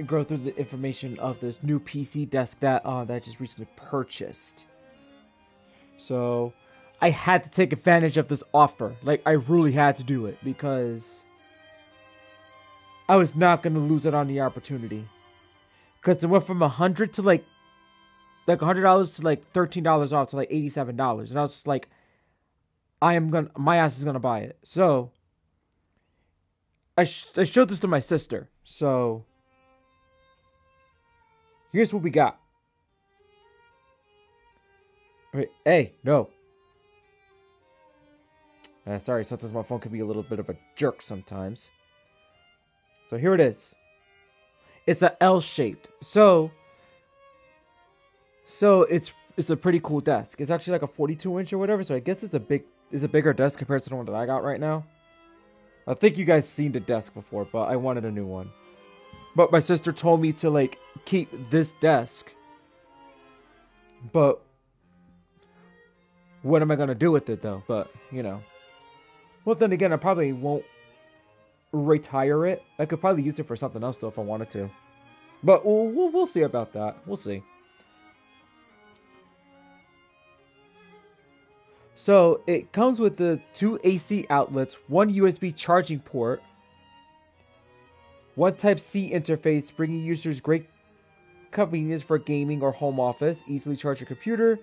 go through the information of this new PC desk that that I just recently purchased. So I had to take advantage of this offer. Like, I really had to do it because I was not going to lose it on the opportunity. Because it went from 100 to like like $100 to like $13 off to like $87, and I was just like, my ass is gonna buy it. So I showed this to my sister. So here's what we got. Wait, hey, no. Sorry, sometimes my phone can be a little bit of a jerk sometimes. So here it is. It's a L-shaped. So it's a pretty cool desk. It's actually like a 42-inch or whatever. So I guess it's a bigger desk compared to the one that I got right now. I think you guys seen the desk before, but I wanted a new one. But my sister told me to like keep this desk. But what am I gonna do with it though? But you know. Well, then again, I probably won't retire it. I could probably use it for something else though if I wanted to. But we'll see about that. We'll see. So it comes with the 2 AC outlets, 1 USB charging port, 1 Type-C interface, bringing users great convenience for gaming or home office. Easily charge your computer,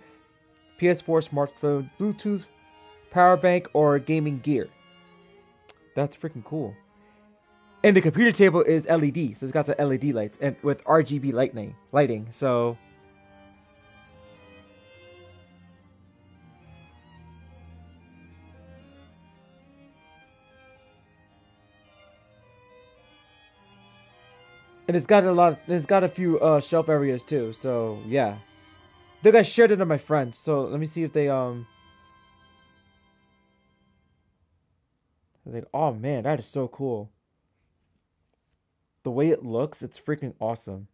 PS4, smartphone, Bluetooth, power bank, or gaming gear. That's freaking cool. And the computer table is LED, so it's got the LED lights and with RGB lighting. So and it's got a few shelf areas too. So yeah, I think I shared it to my friends. So let me see if they like, oh man, that is so cool. The way it looks, it's freaking awesome.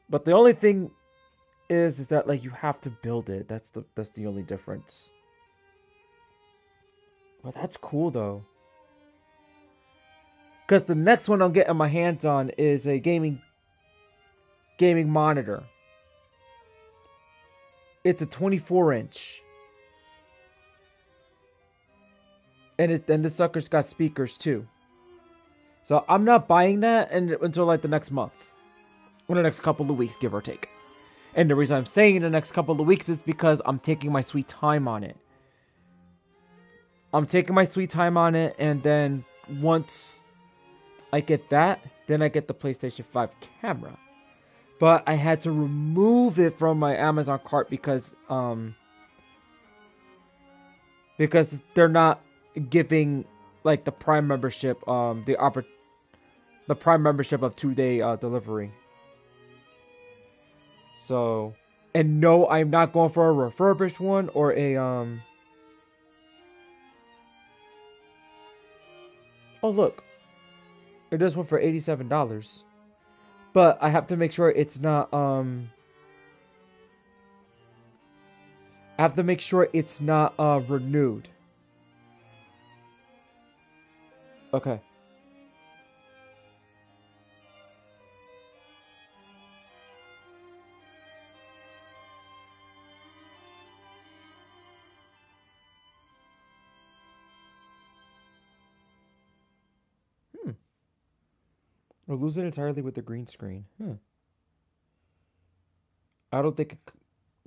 But the only thing is that like you have to build it. That's the only difference. But that's cool though. Because the next one I'm getting my hands on is a gaming monitor. It's a 24-inch. And this sucker's got speakers too. So I'm not buying that until like the next month. Or the next couple of weeks, give or take. And the reason I'm saying the next couple of weeks is because I'm taking my sweet time on it. And then once I get that, then I get the PlayStation 5 camera. But I had to remove it from my Amazon cart because they're not giving like the Prime membership, the Prime membership of 2-day delivery. So, and no, I'm not going for a refurbished one or a Oh look, it does one for $87, but I have to make sure it's not renewed. Okay. Or lose it entirely with the green screen. I don't think.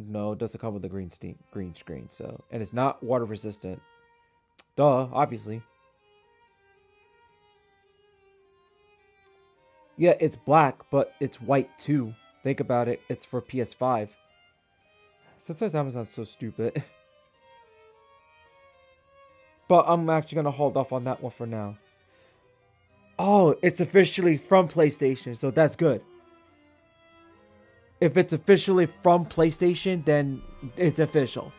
No, it doesn't come with the green screen. So, and it's not water resistant. Duh, obviously. Yeah, it's black, but it's white too. Think about it. It's for PS5. Sometimes Amazon's so stupid. But I'm actually gonna hold off on that one for now. Oh, it's officially from PlayStation, so that's good. If it's officially from PlayStation, then it's official.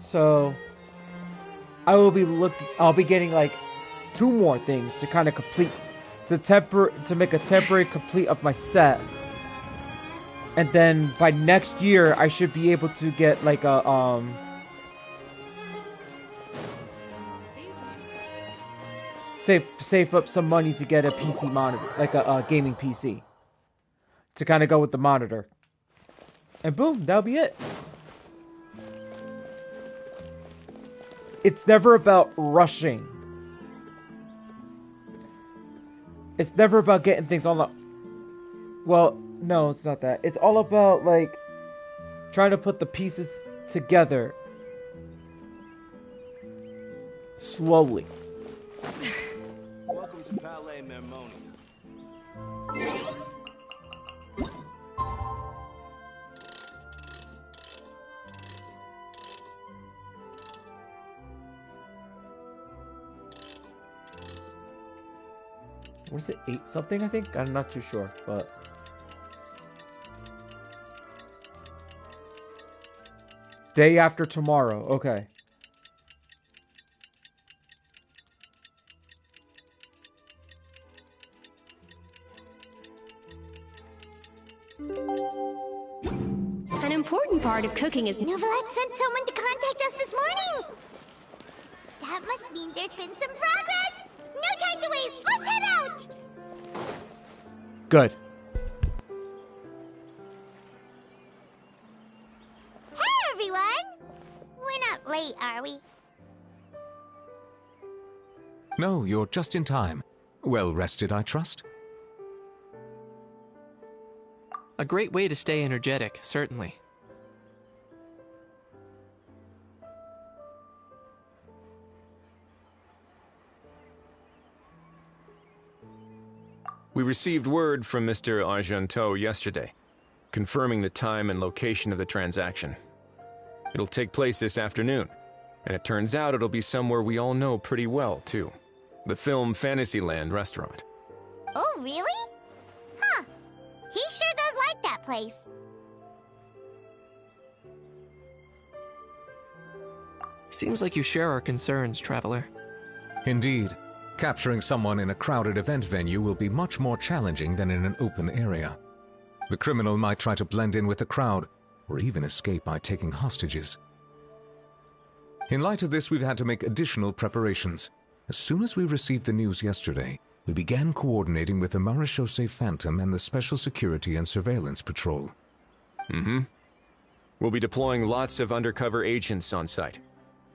So I'll be getting like 2 more things to kind of complete to make a temporary complete of my set. And then by next year I should be able to get like a save up some money to get a PC monitor, like a gaming PC, to kind of go with the monitor. And boom, that'll be it. It's never about rushing. it's never about getting things all up. Well, no, it's not that. It's all about, like, trying to put the pieces together slowly. Welcome to Palais Mermonia. What is it? 8 something, I think? I'm not too sure, but... Day after tomorrow. Okay. An important part of cooking is... Novelette sent someone to contact us this morning! That must mean there's been some progress! No time to waste! Let's head out! Good. Hey, everyone! We're not late, are we? No, you're just in time. Well rested, I trust? A great way to stay energetic, certainly. We received word from Mr. Argenteau yesterday, confirming the time and location of the transaction. It'll take place this afternoon, and it turns out it'll be somewhere we all know pretty well, too. The Film Fantasyland restaurant. Oh, really? Huh. He sure does like that place. Seems like you share our concerns, Traveler. Indeed. Capturing someone in a crowded event venue will be much more challenging than in an open area. The criminal might try to blend in with the crowd, or even escape by taking hostages. In light of this, we've had to make additional preparations. As soon as we received the news yesterday, we began coordinating with the Marechaussee Phantom and the Special Security and Surveillance Patrol. We'll be deploying lots of undercover agents on site.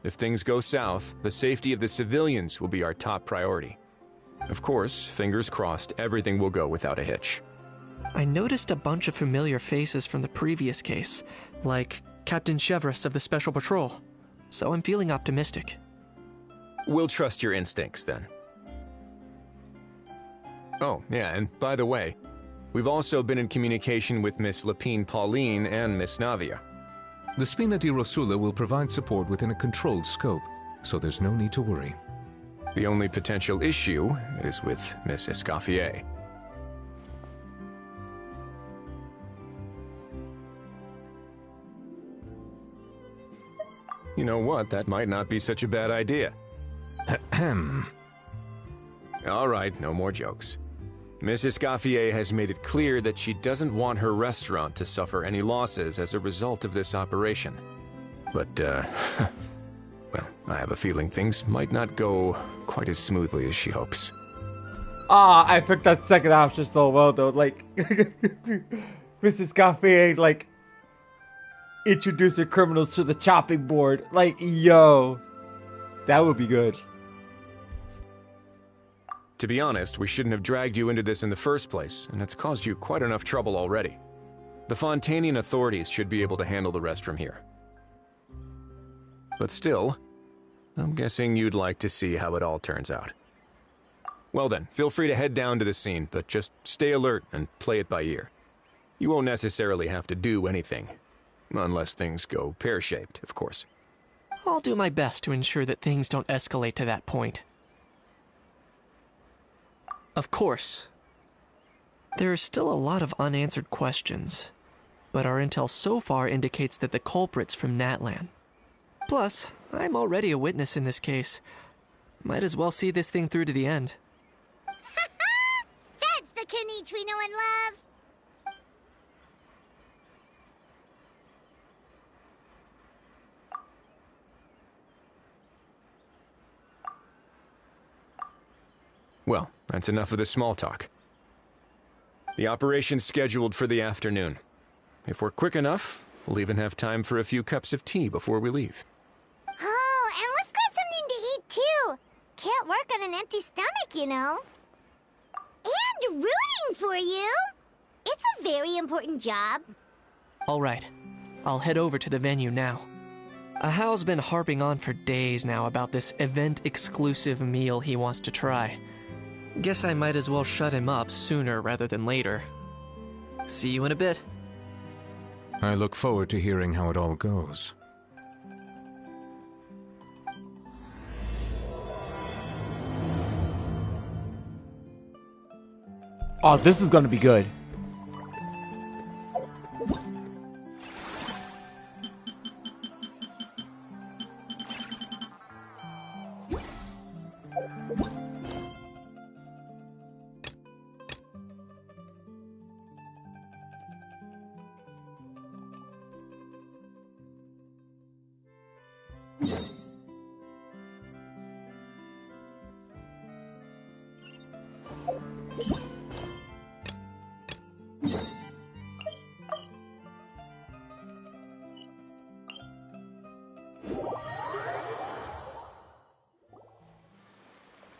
If things go south, the safety of the civilians will be our top priority. Of course, fingers crossed, everything will go without a hitch. I noticed a bunch of familiar faces from the previous case, like Captain Chevres of the Special Patrol, so I'm feeling optimistic. We'll trust your instincts, then. Oh, yeah, and by the way, we've also been in communication with Miss Lapine Pauline and Miss Navia. The Spina di Rosula will provide support within a controlled scope, so there's no need to worry. The only potential issue is with Miss Escoffier. You know what? That might not be such a bad idea. All right, no more jokes. Miss Escoffier has made it clear that she doesn't want her restaurant to suffer any losses as a result of this operation. But, well, I have a feeling things might not go quite as smoothly as she hopes. I picked that second option so well, though. Like, Mrs. Escoffier, like, introducing criminals to the chopping board. Like, yo, that would be good. To be honest, we shouldn't have dragged you into this in the first place, and it's caused you quite enough trouble already. The Fontainian authorities should be able to handle the rest from here. But still, I'm guessing you'd like to see how it all turns out. Well then, feel free to head down to the scene, but just stay alert and play it by ear. You won't necessarily have to do anything, unless things go pear-shaped, of course. I'll do my best to ensure that things don't escalate to that point. Of course. There are still a lot of unanswered questions, but our intel so far indicates that the culprit's from Natlan. Plus, I'm already a witness in this case. Might as well see this thing through to the end. That's the Knight we know and love! Well, that's enough of the small talk. The operation's scheduled for the afternoon. If we're quick enough, we'll even have time for a few cups of tea before we leave. Oh, and let's grab something to eat too! Can't work on an empty stomach, you know. loved rooting for you. It's a very important job. Alright, I'll head over to the venue now. Ahao's been harping on for days now about this event-exclusive meal he wants to try. Guess I might as well shut him up sooner rather than later. See you in a bit. I look forward to hearing how it all goes. Oh, this is gonna be good.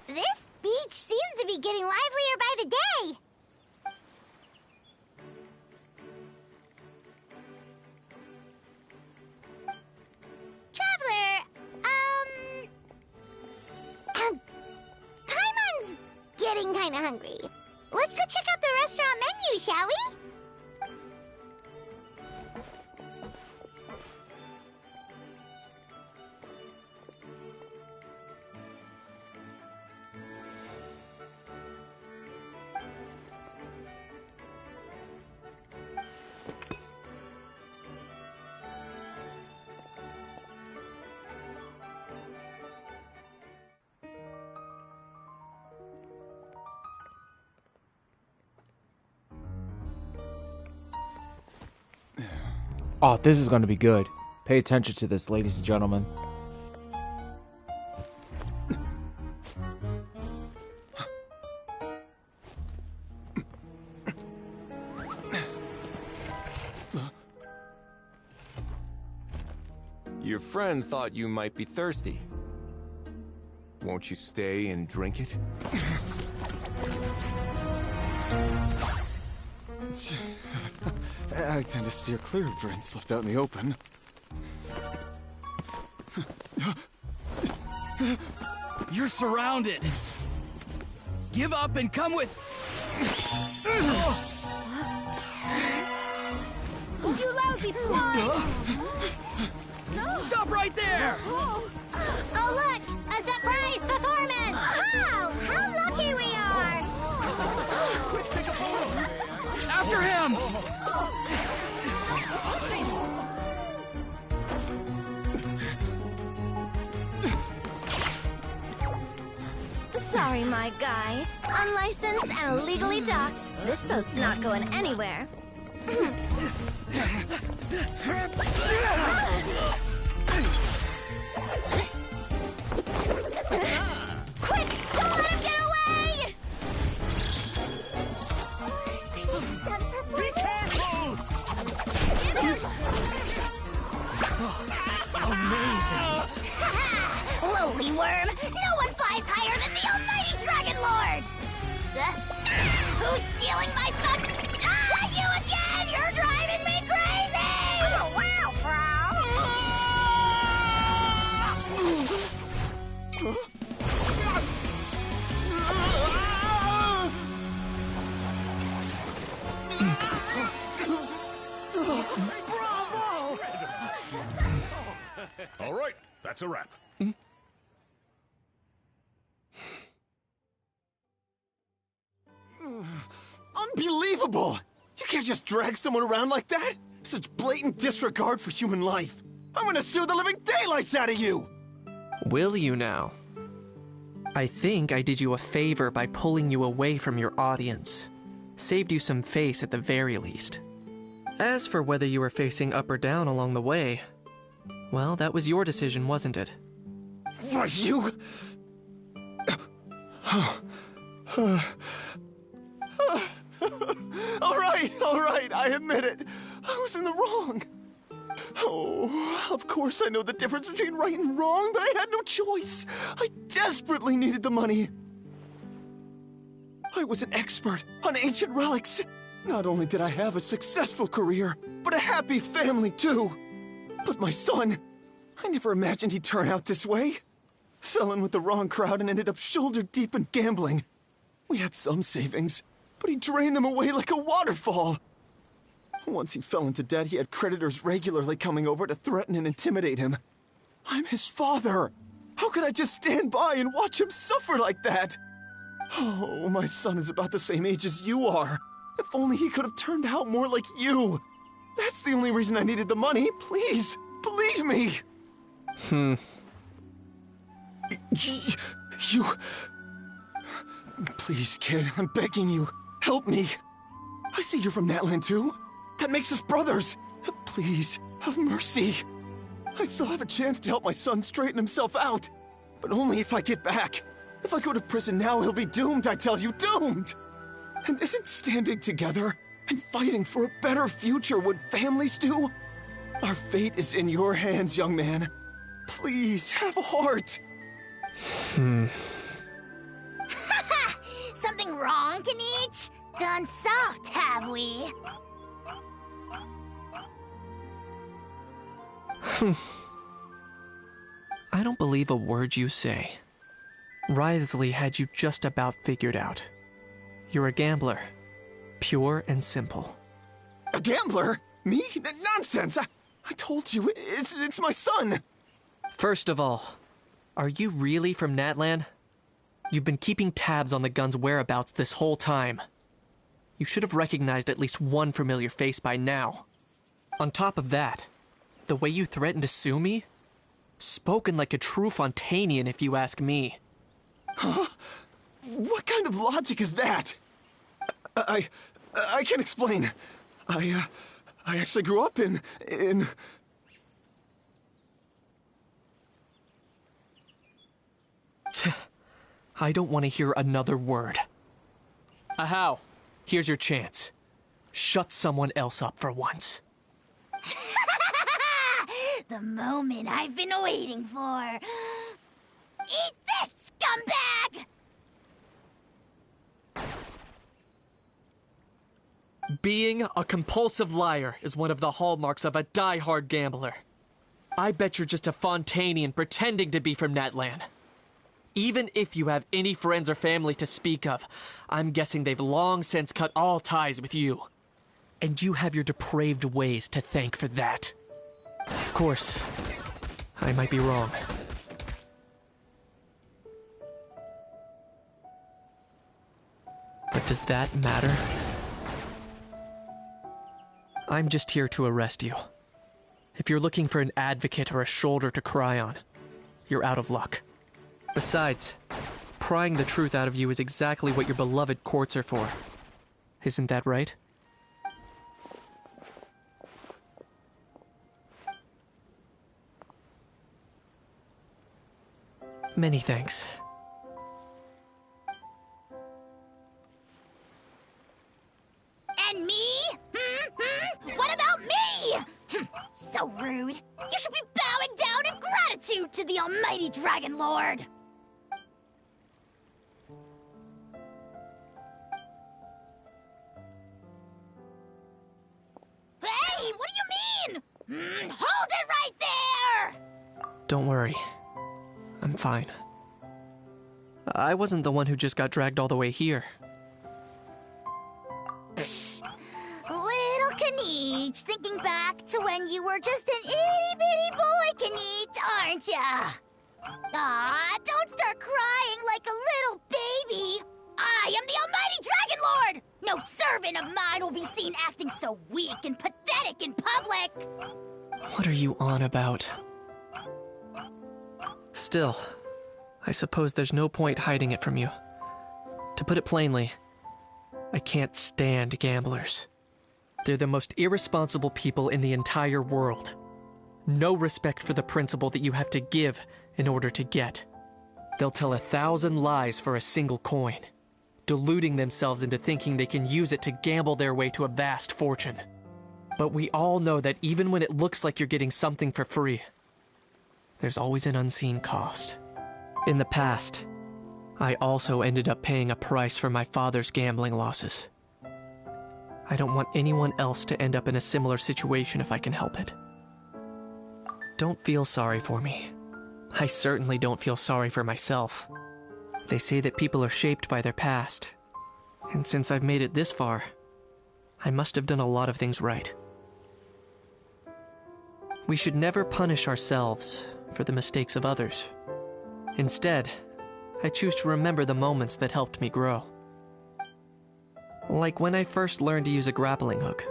This beach seems to be getting livelier by the day. Traveler, Paimon's getting kinda hungry. Let's go check out the restaurant menu, shall we? Oh, this is gonna be good. Pay attention to this, ladies and gentlemen. Your friend thought you might be thirsty. Won't you stay and drink it? I tend to steer clear of drinks left out in the open. You're surrounded. Give up and come with... You lousy swine! Stop right there! Oh, look! A surprise performance! Wow! How lucky we are! After him! Sorry, my guy. Unlicensed and illegally docked. This boat's not going anywhere. Quick! Don't let him get away! Be careful! Amazing! Lowly worm! No one flies higher than the almighty Dragon Lord! Who's stealing my fun? Ah, you again! You're driving me crazy! Oh, wow, All right, that's a wrap. Unbelievable! You can't just drag someone around like that! Such blatant disregard for human life! I'm gonna sue the living daylights out of you! Will you now? I think I did you a favor by pulling you away from your audience. Saved you some face at the very least. As for whether you were facing up or down along the way, well, that was your decision, wasn't it? Why, you... All right, I admit it. I was in the wrong. Oh, of course I know the difference between right and wrong, but I had no choice. I desperately needed the money. I was an expert on ancient relics. Not only did I have a successful career, but a happy family too. But my son, I never imagined he'd turn out this way. Fell in with the wrong crowd and ended up shoulder deep in gambling. We had some savings, but he drained them away like a waterfall. Once he fell into debt, he had creditors regularly coming over to threaten and intimidate him. I'm his father. How could I just stand by and watch him suffer like that? Oh, my son is about the same age as you are. If only he could have turned out more like you. That's the only reason I needed the money. Please, believe me. You... Please, kid, I'm begging you. Help me. I see you're from Natland too. That makes us brothers. Please, have mercy. I still have a chance to help my son straighten himself out. But only if I get back. If I go to prison now, he'll be doomed, I tell you, doomed! And isn't standing together and fighting for a better future what families do? Our fate is in your hands, young man. Please, have a heart. Something wrong, Kanich? Gone soft, have we? I don't believe a word you say. Wriothesley had you just about figured out. You're a gambler. Pure and simple. A gambler? Me? Nonsense! I told you, it's my son! First of all, are you really from Natlan? You've been keeping tabs on the gun's whereabouts this whole time. You should have recognized at least one familiar face by now. On top of that, the way you threatened to sue me? Spoken like a true Fontainian, if you ask me. Huh? What kind of logic is that? I can't explain. I actually grew up in... I don't want to hear another word. Ahau, here's your chance. Shut someone else up for once. The moment I've been waiting for. Eat this, scumbag! Being a compulsive liar is one of the hallmarks of a die-hard gambler. I bet you're just a Fontainian pretending to be from Natlan. Even if you have any friends or family to speak of, I'm guessing they've long since cut all ties with you. And you have your depraved ways to thank for that. Of course, I might be wrong. But does that matter? I'm just here to arrest you. If you're looking for an advocate or a shoulder to cry on, you're out of luck. Besides, prying the truth out of you is exactly what your beloved courts are for. Isn't that right? Many thanks. And me? What about me? So rude. You should be bowing down in gratitude to the almighty Dragon Lord. Hey, what do you mean? Hold it right there! Don't worry. I'm fine. I wasn't the one who just got dragged all the way here. Little Kanich, thinking back to when you were just an itty-bitty boy, Kanich, aren't ya? Aw, don't start crying like a little baby. I am the almighty Dragon Lord! No servant of mine will be seen acting so weak and pathetic in public! What are you on about? Still, I suppose there's no point hiding it from you. To put it plainly, I can't stand gamblers. They're the most irresponsible people in the entire world. No respect for the principle that you have to give in order to get. They'll tell 1,000 lies for a single coin, deluding themselves into thinking they can use it to gamble their way to a vast fortune. But we all know that even when it looks like you're getting something for free, there's always an unseen cost. In the past, I also ended up paying a price for my father's gambling losses. I don't want anyone else to end up in a similar situation if I can help it. Don't feel sorry for me. I certainly don't feel sorry for myself. They say that people are shaped by their past, and since I've made it this far, I must have done a lot of things right. We should never punish ourselves for the mistakes of others. Instead, I choose to remember the moments that helped me grow. Like when I first learned to use a grappling hook,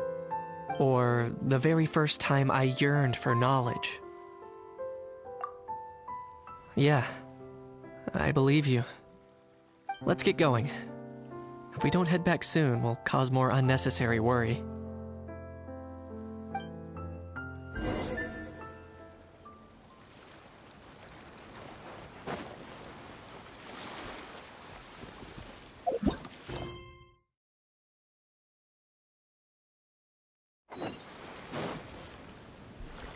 or the very first time I yearned for knowledge. Yeah, I believe you. Let's get going. If we don't head back soon, we'll cause more unnecessary worry.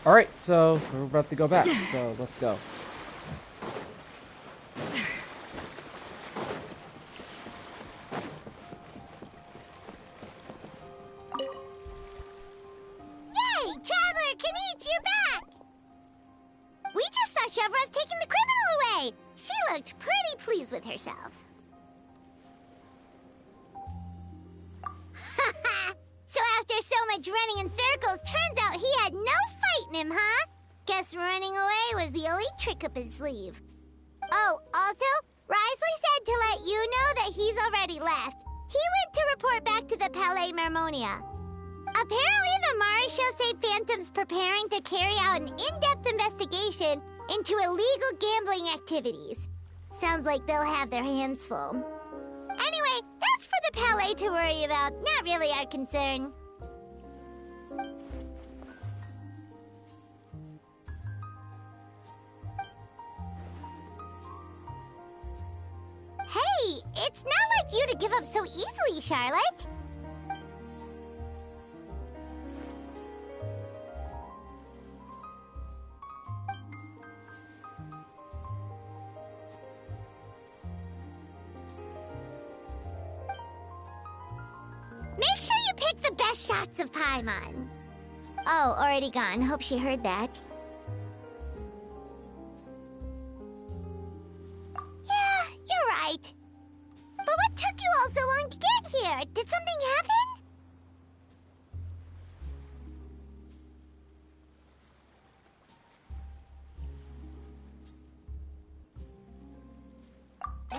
Alright, so we're about to go back, so let's go. Yay! Traveler Kanichi, you're back! We just saw Chevro's taking the criminal away! She looked pretty pleased with herself. So after so much running in circles, turns out he had no fight in him, huh? Guess running away was the only trick up his sleeve. Oh, also, Risley said to let you know that he's already left. He went to report back to the Palais Mermonia. Apparently the Marisho say Phantom's preparing to carry out an in-depth investigation into illegal gambling activities. Sounds like they'll have their hands full. Anyway, that's for the Palais to worry about, not really our concern. Hey, it's not like you to give up so easily, Charlotte. Make sure you pick the best shots of Paimon. Oh, already gone. Hope she heard that. Yeah, you're right. But what took you all so long to get here? Did something happen?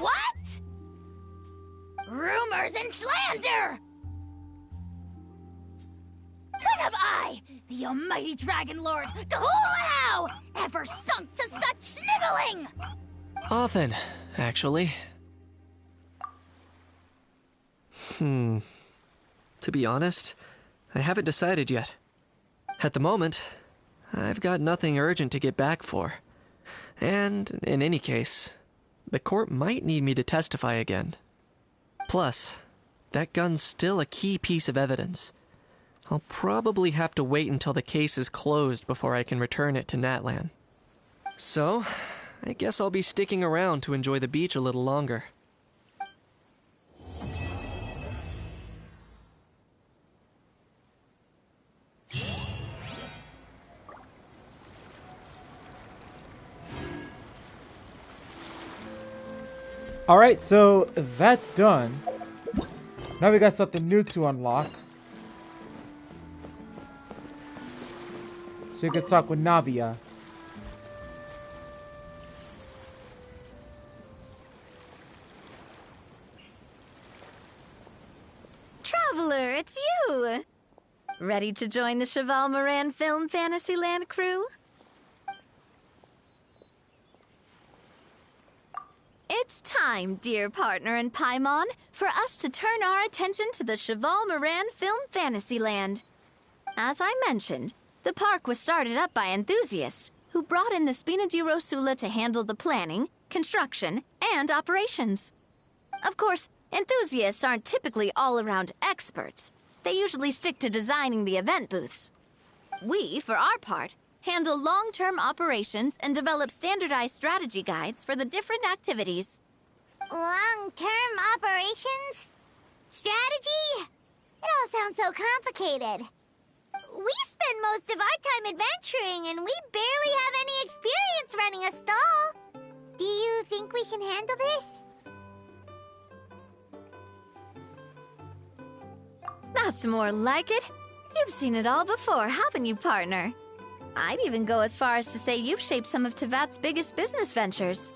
What? Rumors and slander! When have I, the almighty Dragon Lord, Kahulahau, ever sunk to such sniveling? Often, actually. To be honest, I haven't decided yet. At the moment, I've got nothing urgent to get back for. And, in any case, the court might need me to testify again. Plus, that gun's still a key piece of evidence. I'll probably have to wait until the case is closed before I can return it to Natlan. So, I guess I'll be sticking around to enjoy the beach a little longer. Alright, so that's done. Now we got something new to unlock. So you can talk with Navia. Traveler, it's you! Ready to join the Cheval Moran Film Fantasyland crew? It's time, dear partner and Paimon, for us to turn our attention to the Cheval Moran Film Fantasyland. As I mentioned, the park was started up by enthusiasts who brought in the Spina di Rosula to handle the planning, construction, and operations. Of course, enthusiasts aren't typically all-around experts. They usually stick to designing the event booths. We, for our part, handle long-term operations and develop standardized strategy guides for the different activities. Long-term operations? Strategy? It all sounds so complicated. We spend most of our time adventuring, and we barely have any experience running a stall. Do you think we can handle this? That's more like it. You've seen it all before, haven't you, partner? I'd even go as far as to say you've shaped some of Tevat's biggest business ventures.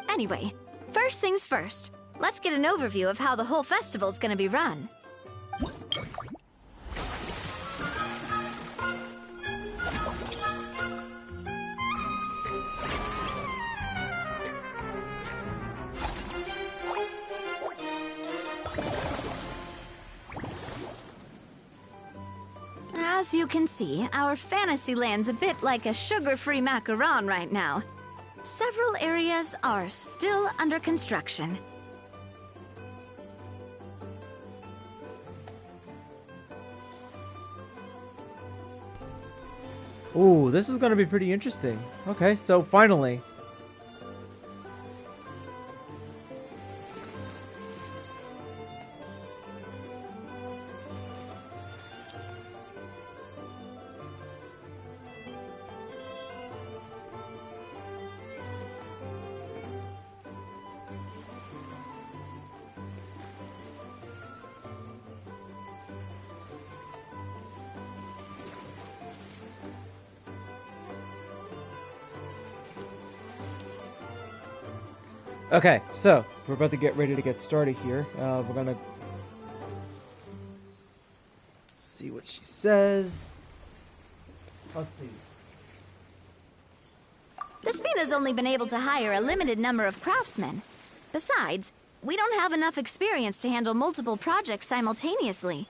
Anyway, first things first. Let's get an overview of how the whole festival's gonna be run. As you can see, our fantasy land's a bit like a sugar-free macaron right now. Several areas are still under construction. Ooh, this is gonna be pretty interesting. Okay, so finally. Okay, so we're about to get ready to get started here. We're gonna see what she says. Let's see. The Spina's only been able to hire a limited number of craftsmen. Besides, we don't have enough experience to handle multiple projects simultaneously.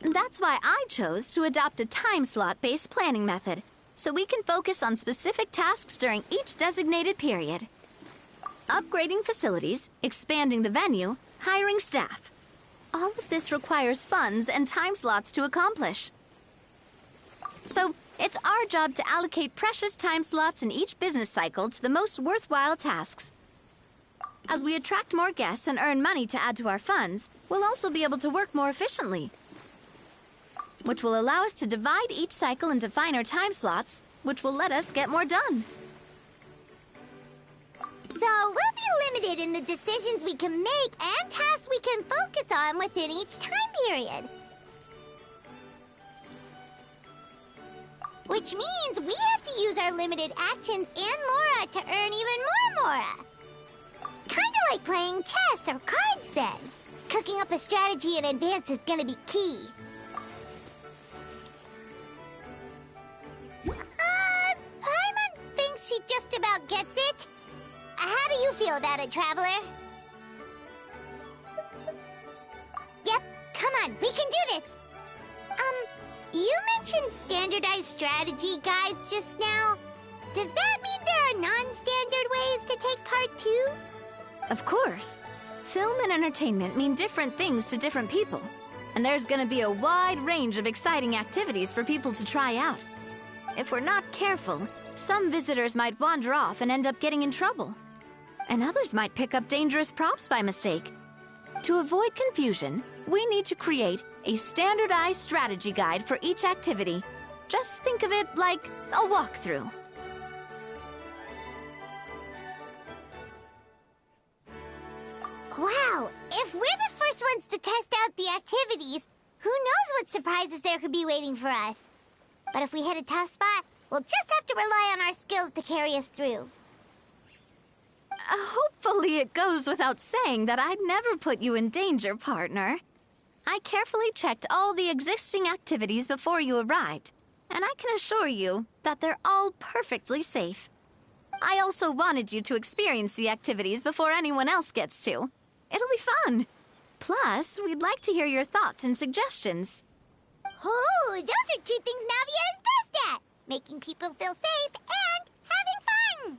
That's why I chose to adopt a time slot-based planning method, so we can focus on specific tasks during each designated period. Upgrading facilities, expanding the venue, hiring staff. All of this requires funds and time slots to accomplish. So, it's our job to allocate precious time slots in each business cycle to the most worthwhile tasks. As we attract more guests and earn money to add to our funds, we'll also be able to work more efficiently, which will allow us to divide each cycle into finer time slots, which will let us get more done. So we'll be limited in the decisions we can make and tasks we can focus on within each time period. Which means we have to use our limited actions and Mora to earn even more Mora. Kinda like playing chess or cards then. Cooking up a strategy in advance is gonna be key. Paimon thinks she just about gets it. How do you feel about it, Traveler? Yep, come on, we can do this! You mentioned standardized strategy guides just now. Does that mean there are non-standard ways to take part too? Of course. Film and entertainment mean different things to different people, and there's gonna be a wide range of exciting activities for people to try out. If we're not careful, some visitors might wander off and end up getting in trouble, and others might pick up dangerous props by mistake. To avoid confusion, we need to create a standardized strategy guide for each activity. Just think of it like a walkthrough. Wow, if we're the first ones to test out the activities, who knows what surprises there could be waiting for us. But if we hit a tough spot, we'll just have to rely on our skills to carry us through. Hopefully it goes without saying that I'd never put you in danger, partner. I carefully checked all the existing activities before you arrived, and I can assure you that they're all perfectly safe. I also wanted you to experience the activities before anyone else gets to. It'll be fun. Plus, we'd like to hear your thoughts and suggestions. Oh, those are two things Navia is best at! Making people feel safe and having fun!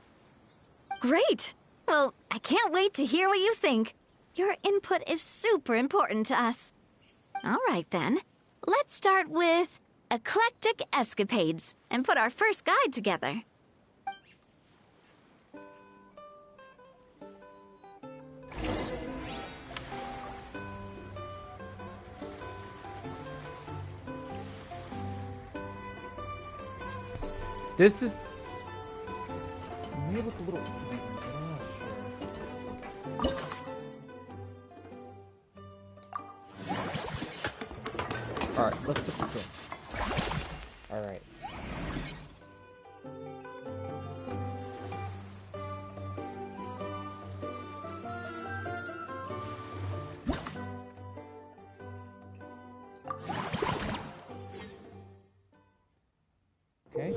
Great! Well, I can't wait to hear what you think. Your input is super important to us. All right, then. Let's start with Eclectic Escapades and put our first guide together. This is maybe with a little. All right, let's put this in. All right. Okay.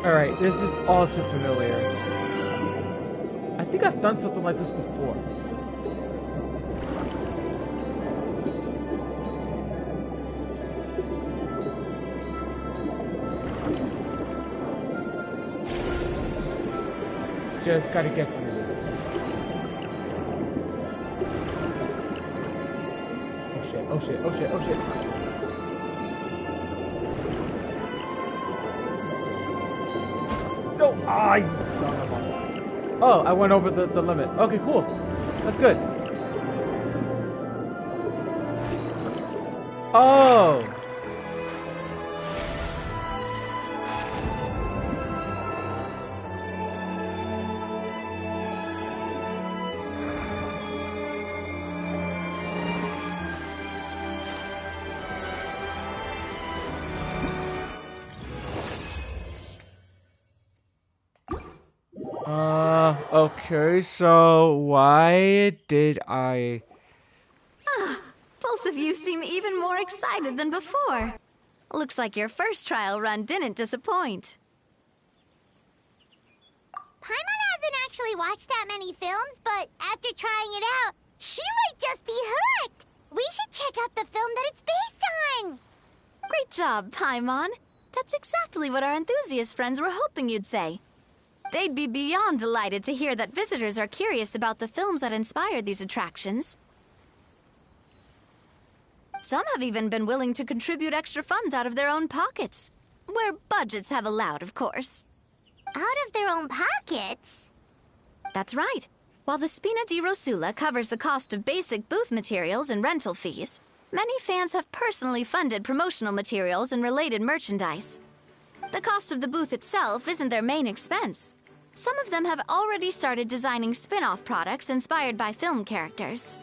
Alright, this is all too familiar. I think I've done something like this before. Just gotta get through this. Oh shit, oh shit, oh shit, oh shit. Go! Ah, you son of a... Oh, I went over the limit. Okay, cool. That's good. Oh! Okay, so why did I... Both of you seem even more excited than before. Looks like your first trial run didn't disappoint. Paimon hasn't actually watched that many films, but after trying it out, she might just be hooked. We should check out the film that it's based on. Great job, Paimon. That's exactly what our enthusiast friends were hoping you'd say. They'd be beyond delighted to hear that visitors are curious about the films that inspired these attractions. Some have even been willing to contribute extra funds out of their own pockets. Where budgets have allowed, of course. Out of their own pockets? That's right. While the Spina di Rosula covers the cost of basic booth materials and rental fees, many fans have personally funded promotional materials and related merchandise. The cost of the booth itself isn't their main expense. Some of them have already started designing spin-off products inspired by film characters.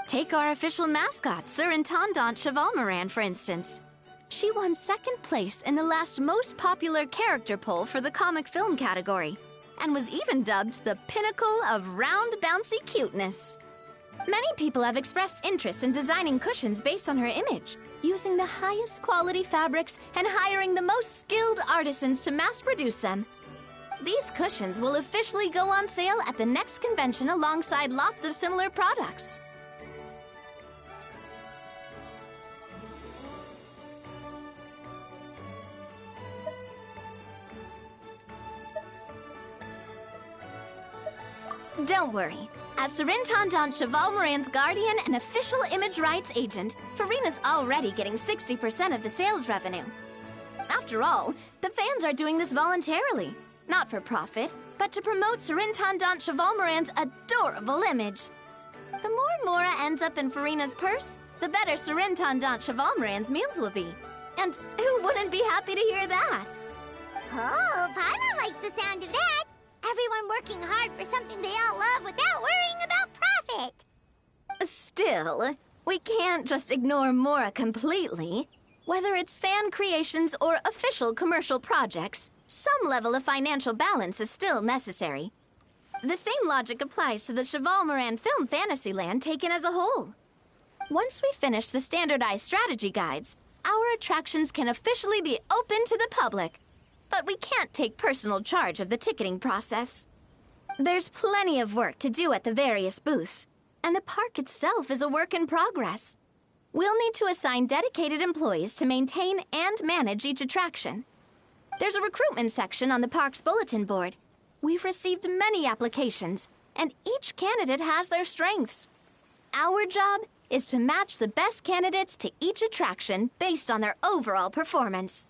Take our official mascot, Surintendant Chevalmoran, for instance. She won second place in the last most popular character poll for the comic film category, and was even dubbed the pinnacle of round, bouncy cuteness. Many people have expressed interest in designing cushions based on her image, using the highest quality fabrics and hiring the most skilled artisans to mass produce them. These cushions will officially go on sale at the next convention alongside lots of similar products. Don't worry. As Surintendant Chevalmoran's guardian and official image rights agent, Farina's already getting 60% of the sales revenue. After all, the fans are doing this voluntarily. Not for profit, but to promote Surintendant Chevalmoran's adorable image. The more Mora ends up in Farina's purse, the better Surintendant Chevalmoran's meals will be. And who wouldn't be happy to hear that? Oh, Paimon likes the sound of that. Everyone working hard for something they all love without worrying about profit. Still, we can't just ignore Mora completely. Whether it's fan creations or official commercial projects, some level of financial balance is still necessary. The same logic applies to the Chevalmoran Film Fantasyland taken as a whole. Once we finish the standardized strategy guides, our attractions can officially be open to the public. But we can't take personal charge of the ticketing process. There's plenty of work to do at the various booths, and the park itself is a work in progress. We'll need to assign dedicated employees to maintain and manage each attraction. There's a recruitment section on the park's bulletin board. We've received many applications, and each candidate has their strengths. Our job is to match the best candidates to each attraction based on their overall performance.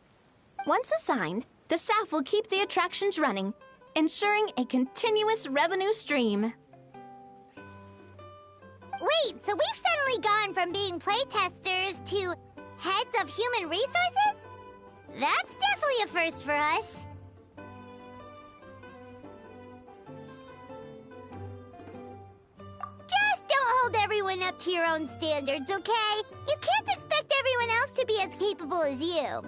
Once assigned, the staff will keep the attractions running, ensuring a continuous revenue stream. Wait, so we've suddenly gone from being playtesters to heads of human resources? That's definitely a first for us. Just don't hold everyone up to your own standards, okay? You can't expect everyone else to be as capable as you.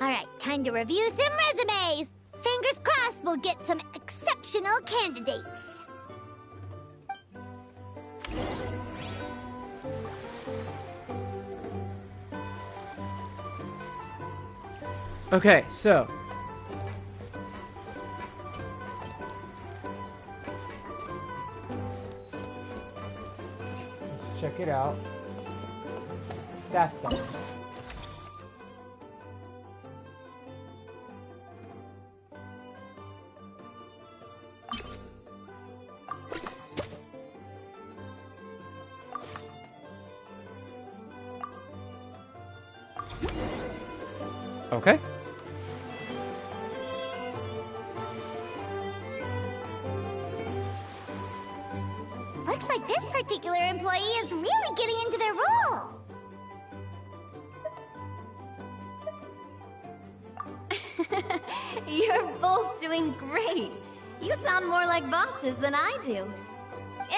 Alright, time to review some resumes. Fingers crossed we'll get some exceptional candidates. Okay, so let's check it out. Staff stuff. Okay. Looks like this particular employee is really getting into their role. You're both doing great. You sound more like bosses than I do.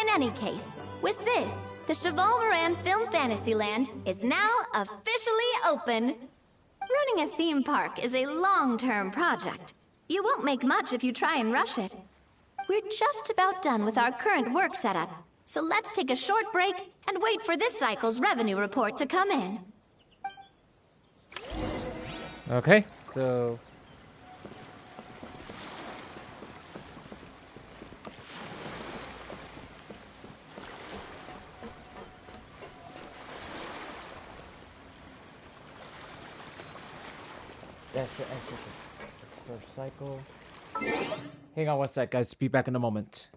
In any case, with this, the Cheval Moran Film Fantasyland is now officially open. Running a theme park is a long-term project. You won't make much if you try and rush it. We're just about done with our current work setup, so let's take a short break and wait for this cycle's revenue report to come in. Okay, so that's the end of the first cycle. Hang on one sec, guys. Be back in a moment.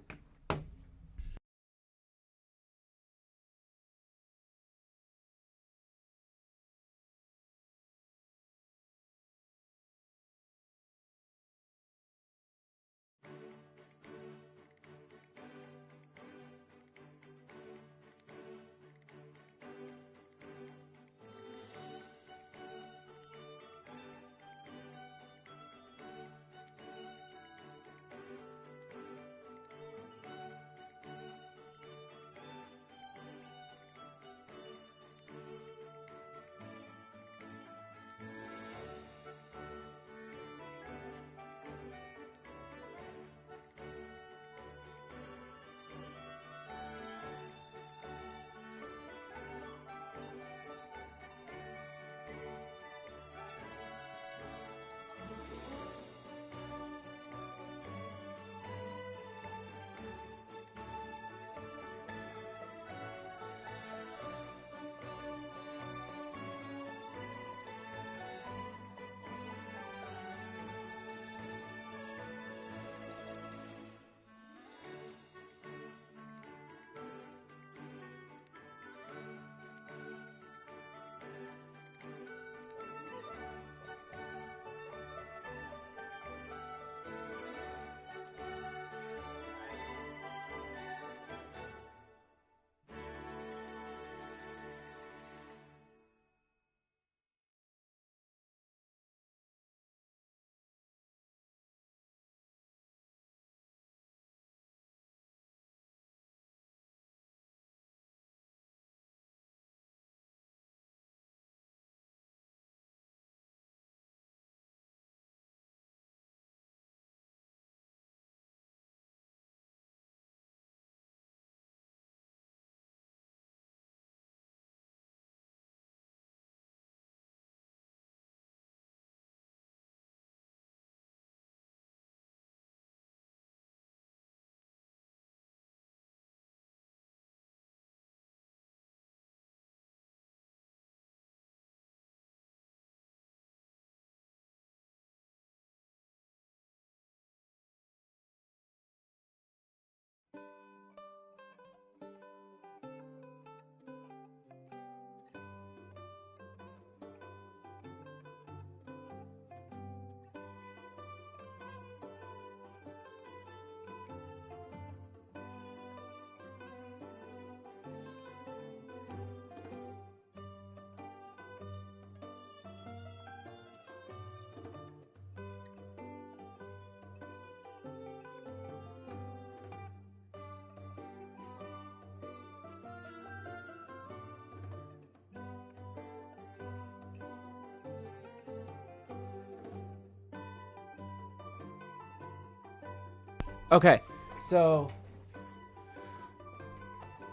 Okay, so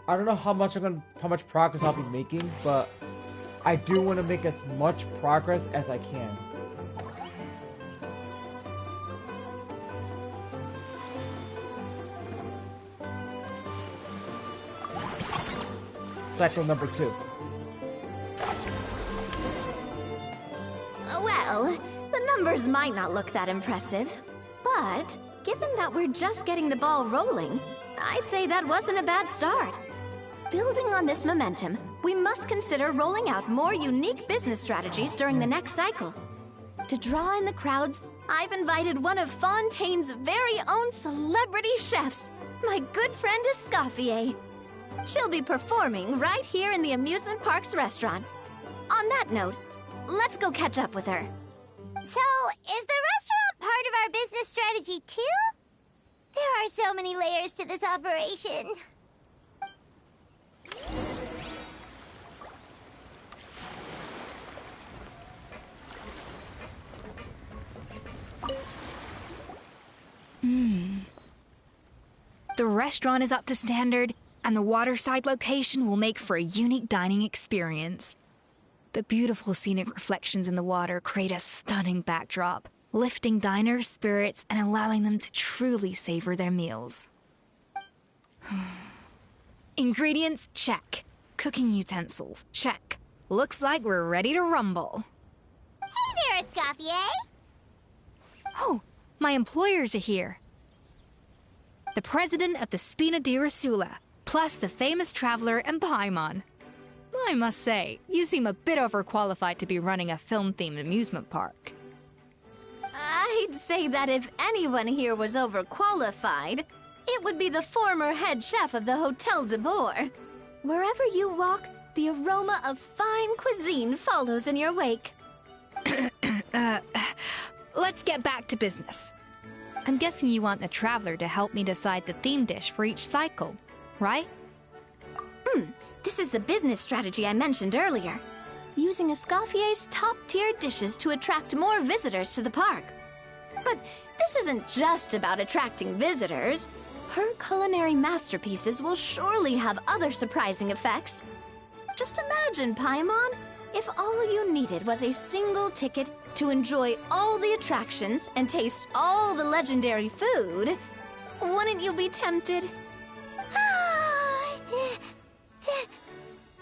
I don't know how much progress I'll be making, but I do want to make as much progress as I can. Cycle number 2. Well, the numbers might not look that impressive, but given that we're just getting the ball rolling, I'd say that wasn't a bad start. Building on this momentum, we must consider rolling out more unique business strategies during the next cycle. To draw in the crowds, I've invited one of Fontaine's very own celebrity chefs, my good friend Escoffier. She'll be performing right here in the amusement park's restaurant. On that note, let's go catch up with her. So, is the restaurant part of our business strategy too? There are so many layers to this operation. The restaurant is up to standard, and the waterside location will make for a unique dining experience. The beautiful scenic reflections in the water create a stunning backdrop, lifting diners' spirits and allowing them to truly savor their meals. Ingredients, check. Cooking utensils, check. Looks like we're ready to rumble. Hey there, Escoffier! Oh, my employers are here. The president of the Spina di Rasula, plus the famous traveler and Paimon. I must say, you seem a bit overqualified to be running a film-themed amusement park. I'd say that if anyone here was overqualified, it would be the former head chef of the Hotel de Boer. Wherever you walk, the aroma of fine cuisine follows in your wake. Let's get back to business. I'm guessing you want the traveler to help me decide the theme dish for each cycle, right? This is the business strategy I mentioned earlier. Using Escoffier's top-tier dishes to attract more visitors to the park. But this isn't just about attracting visitors. Her culinary masterpieces will surely have other surprising effects. Just imagine, Paimon, if all you needed was a single ticket to enjoy all the attractions and taste all the legendary food. Wouldn't you be tempted?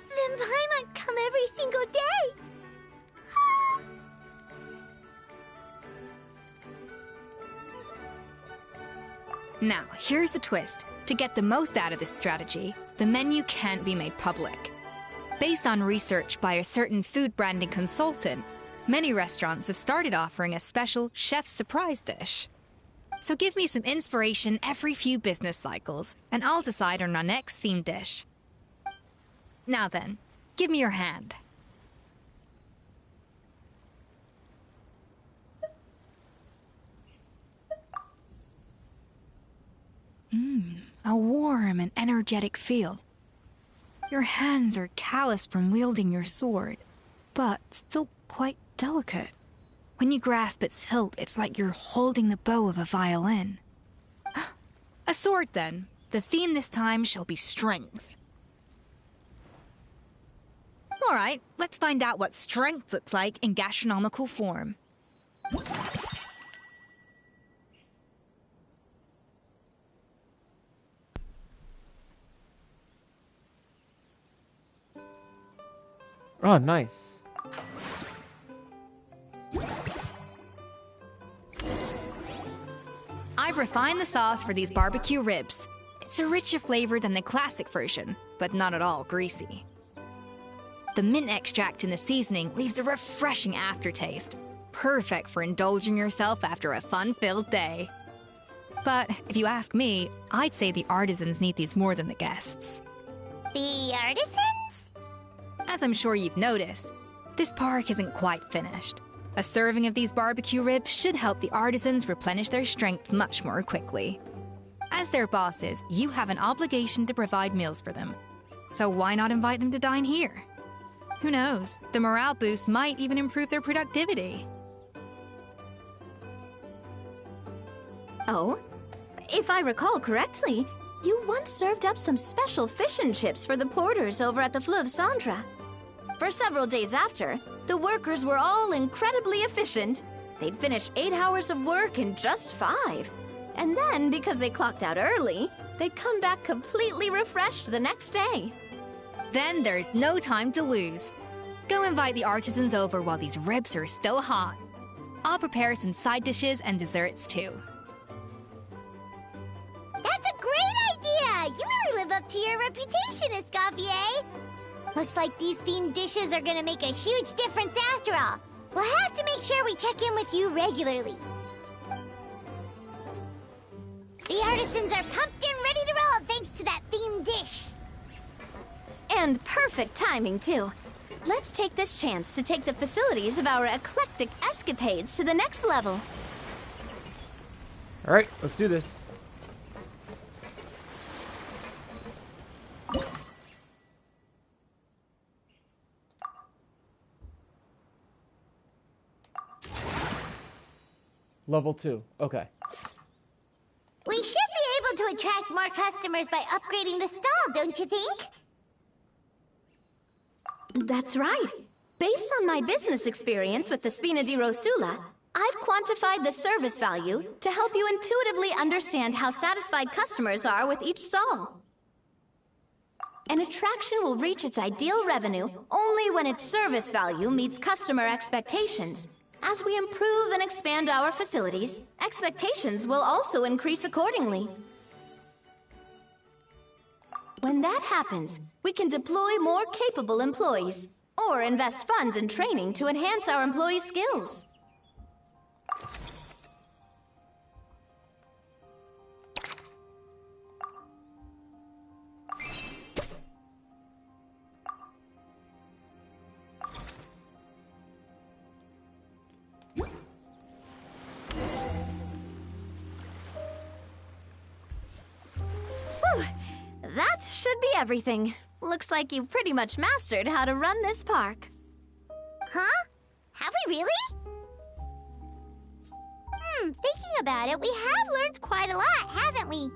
Then Paimon come every single day! Now, here's the twist. To get the most out of this strategy, the menu can't be made public. Based on research by a certain food branding consultant, many restaurants have started offering a special chef surprise dish. So give me some inspiration every few business cycles, and I'll decide on our next theme dish. Now then, give me your hand. A warm and energetic feel. Your hands are calloused from wielding your sword, but still quite delicate. When you grasp its hilt, it's like you're holding the bow of a violin. A sword, then. The theme this time shall be strength. All right, let's find out what strength looks like in gastronomical form. Oh, nice. I've refined the sauce for these barbecue ribs. It's a richer flavor than the classic version, but not at all greasy. The mint extract in the seasoning leaves a refreshing aftertaste, perfect for indulging yourself after a fun-filled day. But if you ask me, I'd say the artisans need these more than the guests. The artisans? As I'm sure you've noticed, this park isn't quite finished. A serving of these barbecue ribs should help the artisans replenish their strength much more quickly. As their bosses, you have an obligation to provide meals for them. So why not invite them to dine here? Who knows, the morale boost might even improve their productivity. Oh? If I recall correctly, you once served up some special fish and chips for the porters over at the Fleuve Cendra. For several days after, the workers were all incredibly efficient. They'd finish 8 hours of work in just 5. And then, because they clocked out early, they'd come back completely refreshed the next day. Then there's no time to lose. Go invite the artisans over while these ribs are still hot. I'll prepare some side dishes and desserts too. That's a great idea! You really live up to your reputation, Escoffier! Looks like these themed dishes are gonna make a huge difference after all. We'll have to make sure we check in with you regularly. The artisans are pumped and ready to roll thanks to that themed dish. And perfect timing, too. Let's take this chance to take the facilities of our eclectic escapades to the next level. Alright, let's do this. Level 2, okay. We should be able to attract more customers by upgrading the stall, don't you think? That's right. Based on my business experience with the Spina di Rosula, I've quantified the service value to help you intuitively understand how satisfied customers are with each stall. An attraction will reach its ideal revenue only when its service value meets customer expectations. As we improve and expand our facilities, expectations will also increase accordingly. When that happens, we can deploy more capable employees, or invest funds in training to enhance our employees' skills. That should be everything. Looks like you've pretty much mastered how to run this park. Huh? Have we really? Thinking about it, we have learned quite a lot, haven't we?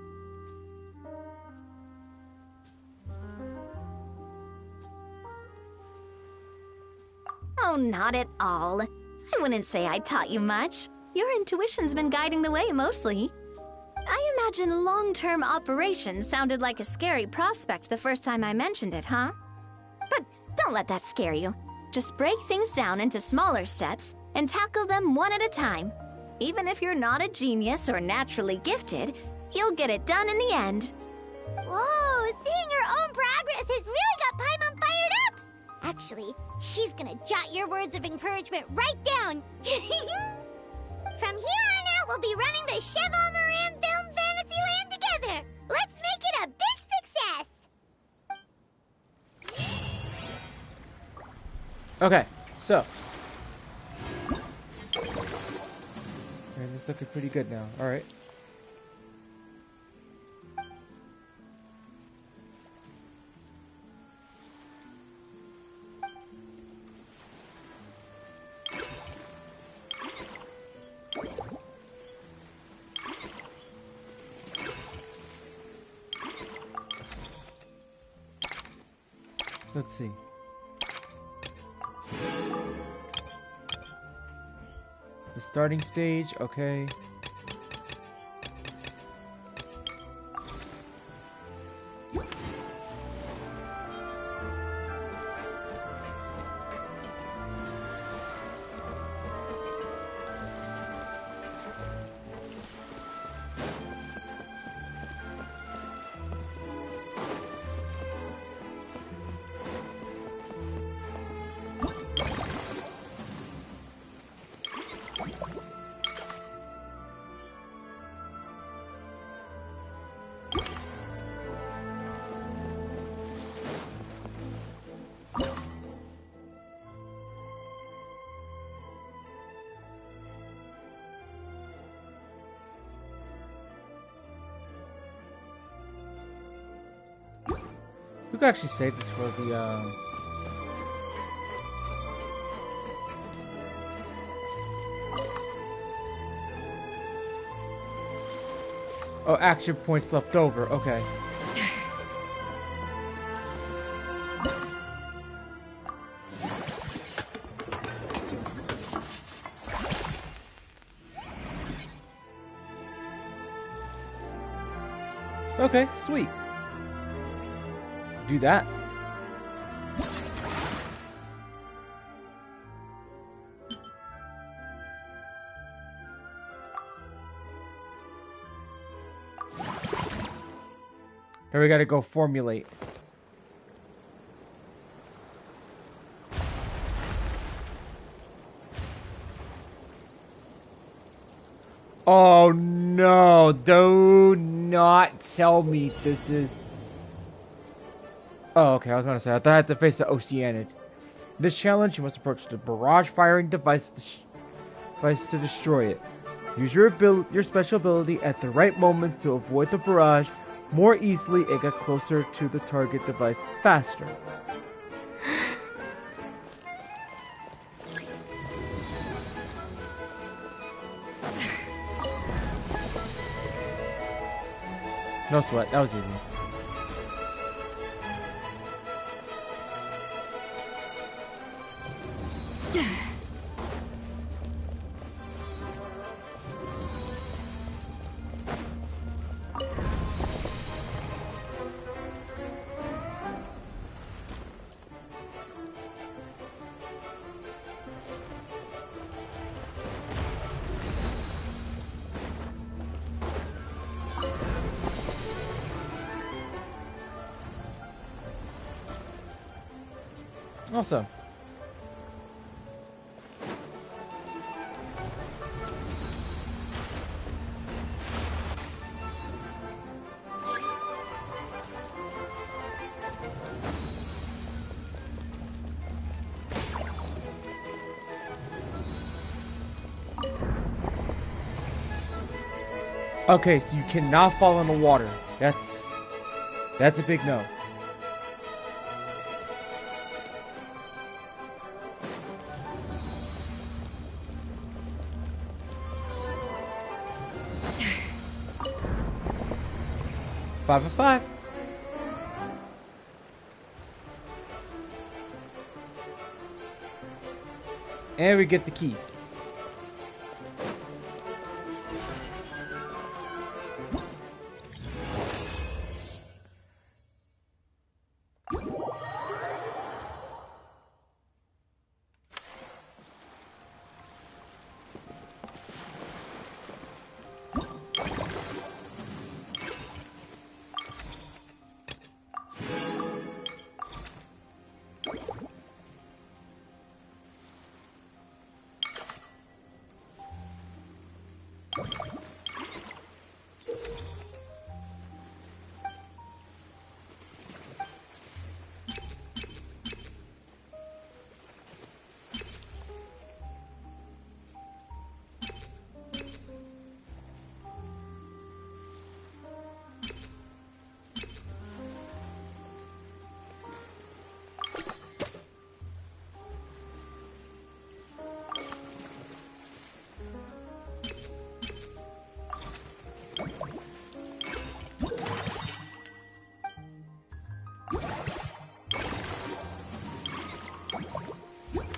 Oh, not at all. I wouldn't say I taught you much. Your intuition's been guiding the way mostly. I imagine long-term operations sounded like a scary prospect the first time I mentioned it, huh? But don't let that scare you. Just break things down into smaller steps and tackle them one at a time. Even if you're not a genius or naturally gifted, you'll get it done in the end. Whoa, seeing your own progress has really got Paimon fired up! Actually, she's gonna jot your words of encouragement right down. From here on out, we'll be running the Cheval Moran Film Fantasyland together. Let's make it a big success. Okay, so. This is looking pretty good now. Alright. Let's see. The starting stage, okay. We could actually save this for the oh, action points left over. Okay. Okay, sweet. Do that. Now we gotta go formulate. Oh no, do not tell me this is... Oh, okay, I was gonna say, I thought I had to face the Oceanid. In this challenge, you must approach the barrage firing device to destroy it. Use your special ability at the right moments to avoid the barrage more easily and get closer to the target device faster. No sweat, that was easy. Awesome. Okay, so you cannot fall in the water. That's a big no. Five of five. And we get the key.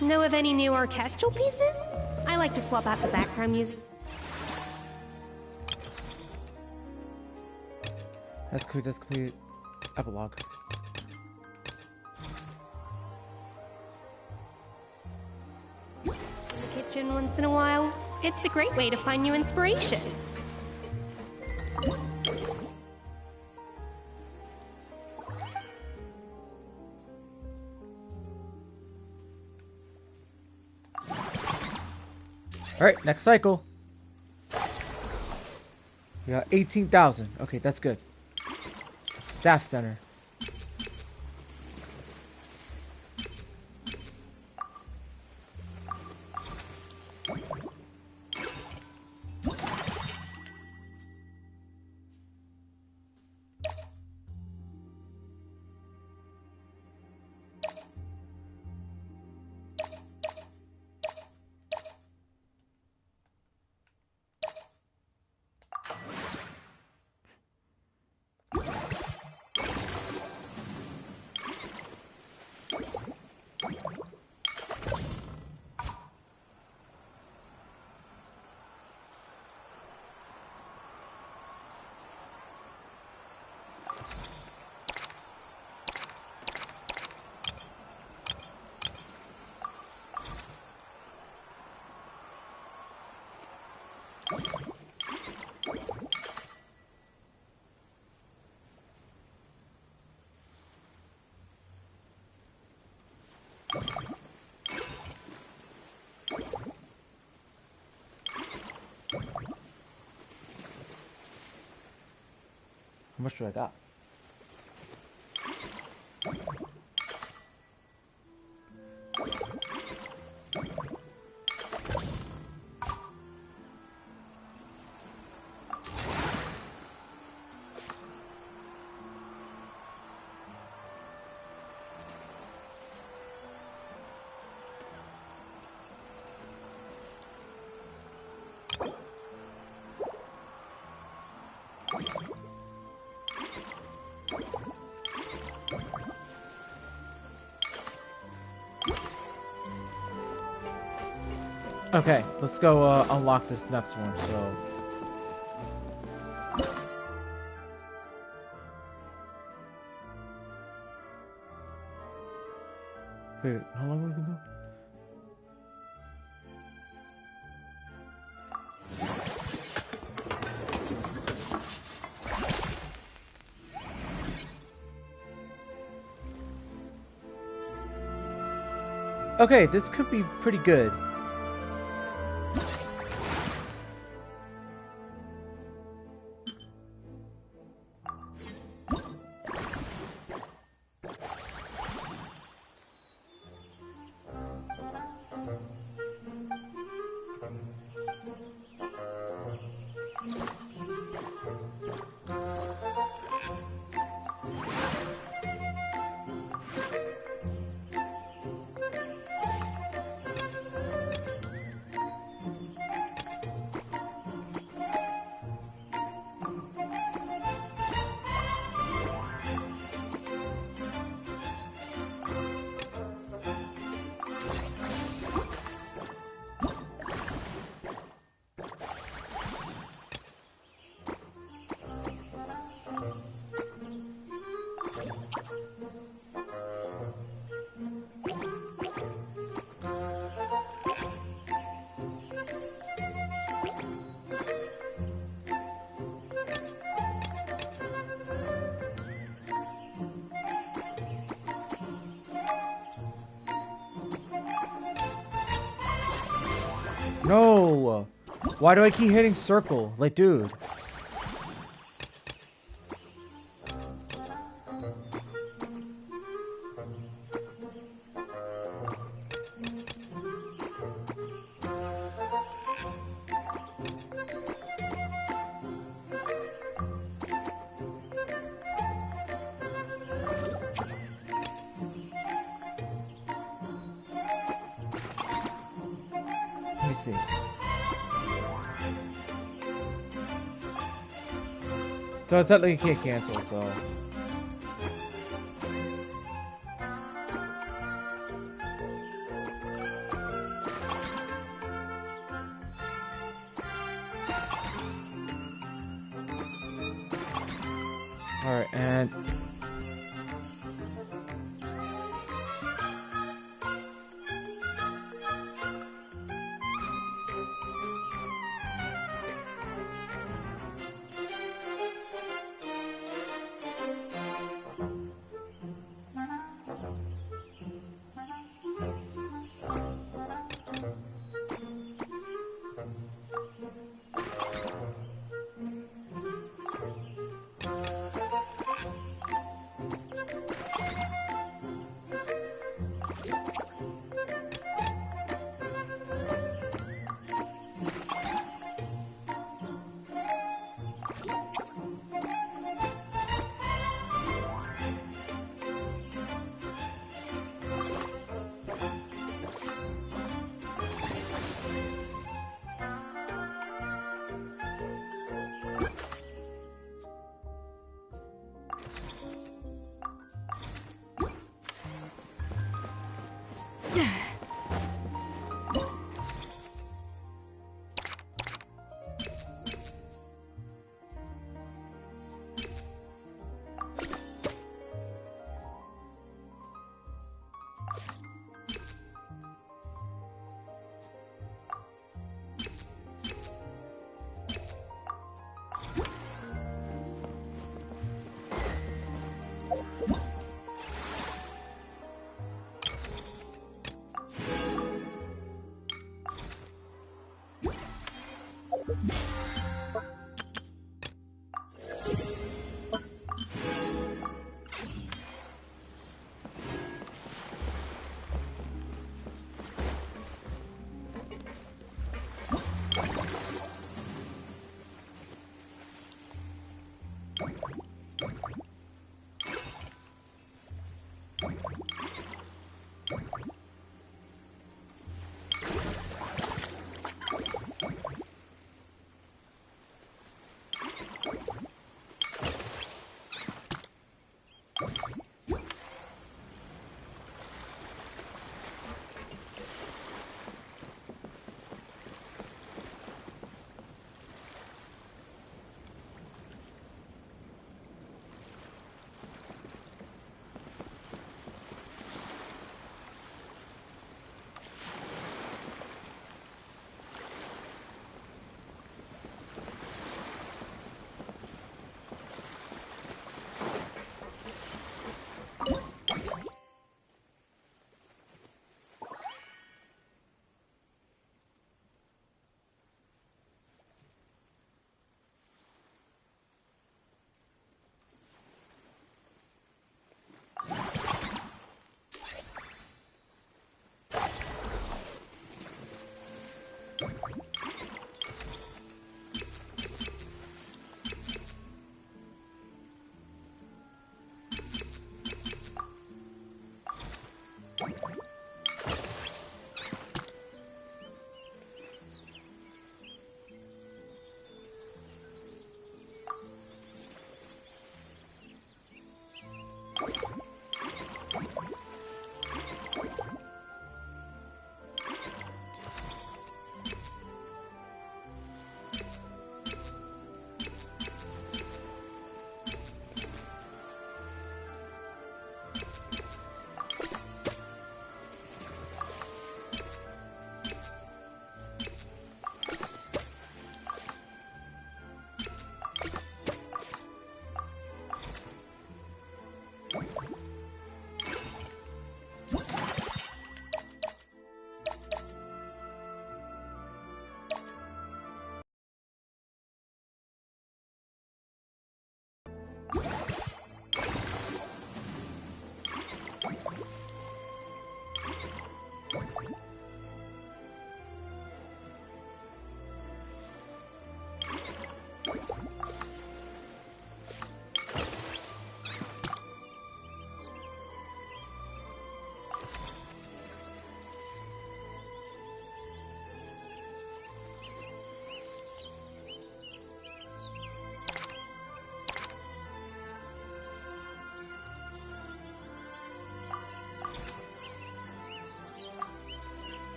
Know of any new orchestral pieces? I like to swap out the background music. That's clear. Epilogue. In the kitchen once in a while. It's a great way to find new inspiration. Alright, next cycle. We got 18,000. Okay, that's good. Staff Center. How much do I got? Okay, let's go unlock this next one. So, wait, how long have we been going? Okay, this could be pretty good. No! Why do I keep hitting circle? Like, dude. Let me see. So I technically can't cancel, so... Alright, and...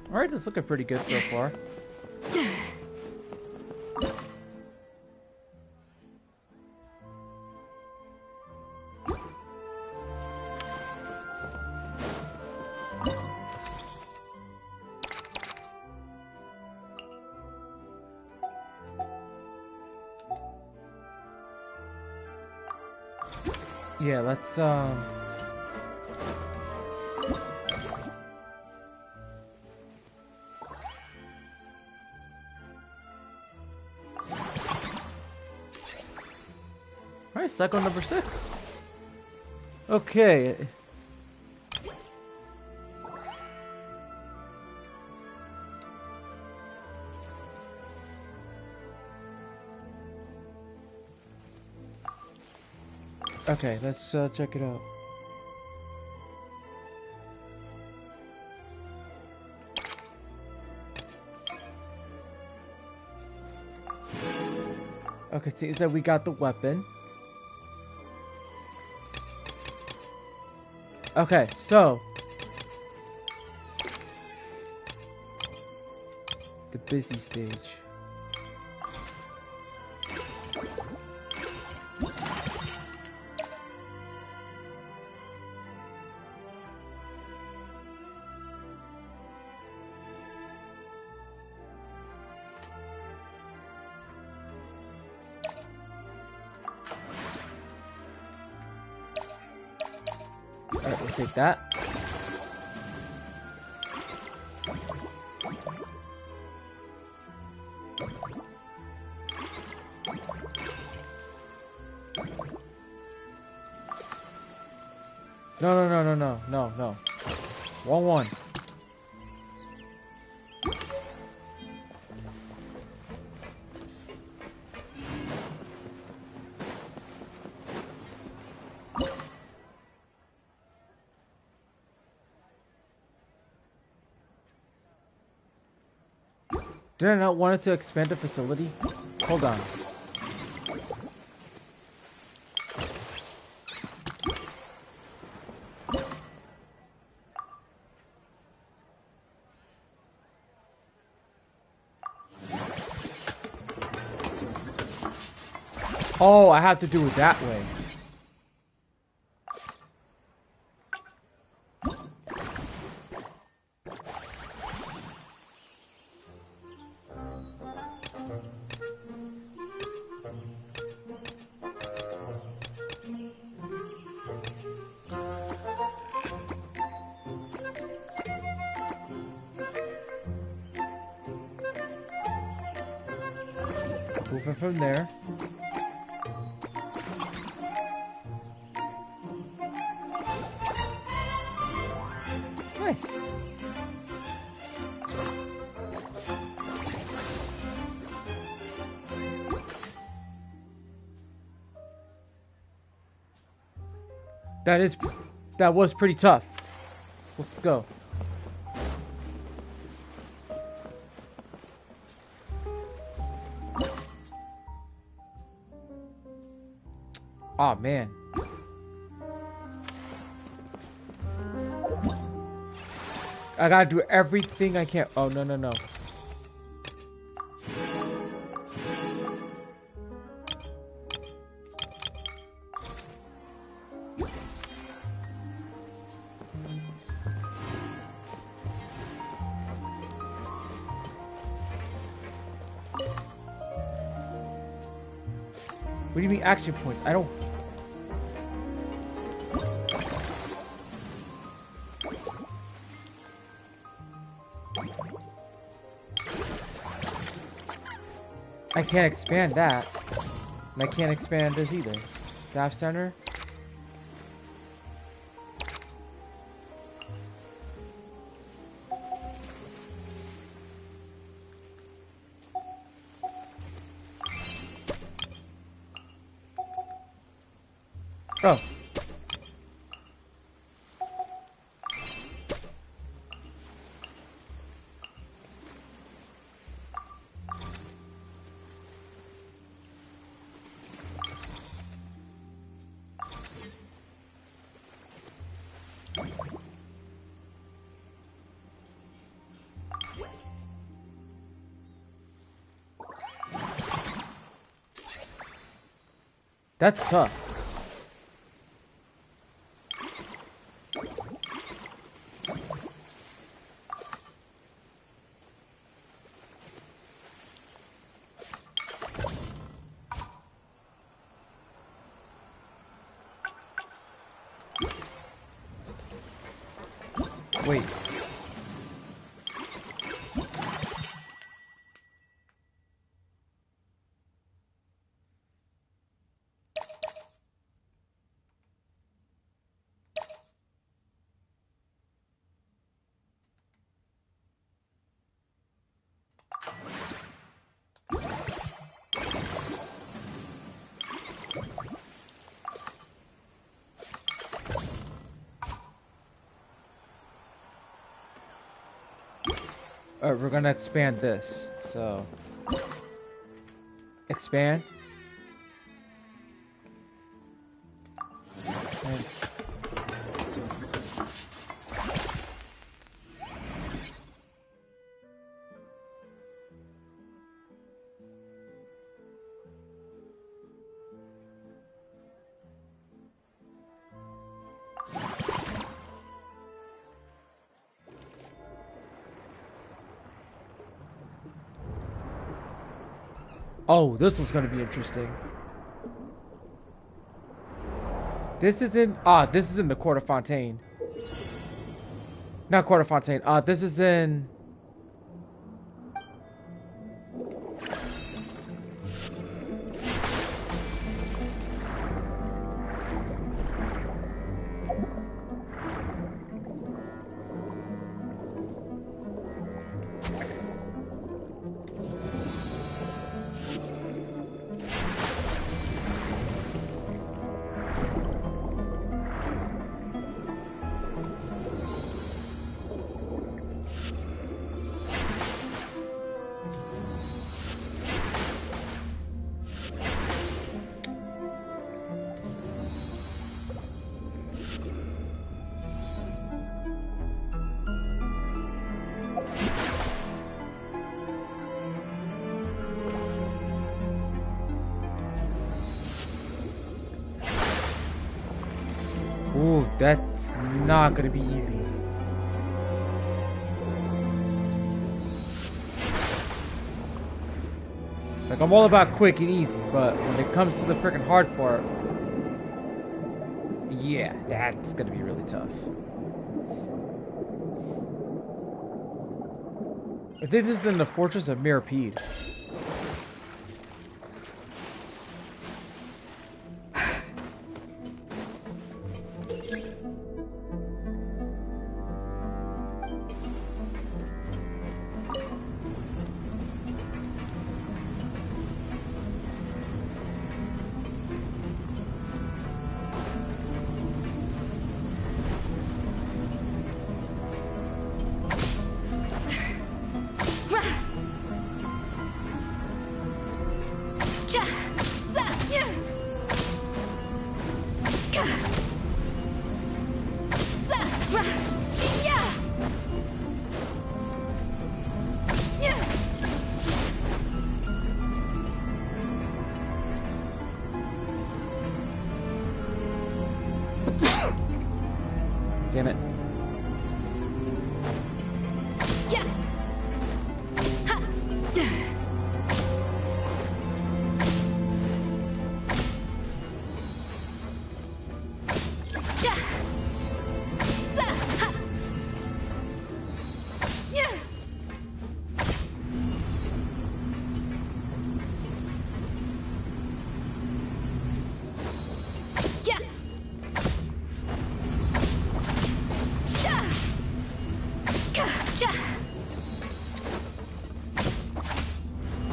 Alright, that's looking pretty good so far. Yeah, let's Alright, cycle number 6. Okay. Okay, let's check it out. Okay, seems that we got the weapon. Okay, so the busy stage. Alright, we'll take that. No. Wrong one. Did I not want it to expand the facility? Hold on. Oh, I have to do it that way. Moving from there. Nice. That was pretty tough. Let's go. Oh man. I gotta do everything I can. Oh, no, no, no. What do you mean action points? I don't... I can't expand that. And I can't expand this either. Staff center? Oh. That's tough. Wait. Alright, we're gonna expand this. So, expand. And oh, this one's gonna be interesting. This is in the Court of Fontaine. Not Court of Fontaine. This is in... Ooh, that's not gonna be easy. Like, I'm all about quick and easy, but when it comes to the freaking hard part, yeah, that's gonna be really tough. I think this is in the Fortress of Mirapede.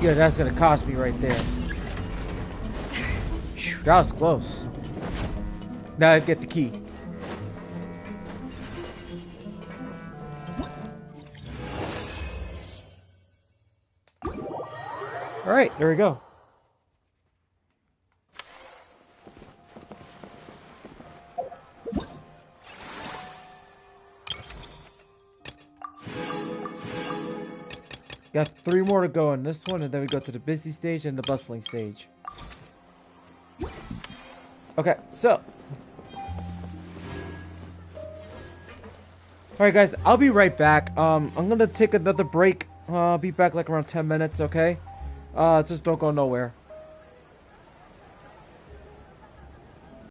Yeah, that's gonna cost me right there. Phew, that was close. Now I get the key. Alright, there we go. Got 3 more to go in this one, and then we go to the busy stage and the bustling stage. Okay, so. Alright guys, I'll be right back. I'm gonna take another break. I'll be back like around 10 minutes, okay? Just don't go nowhere.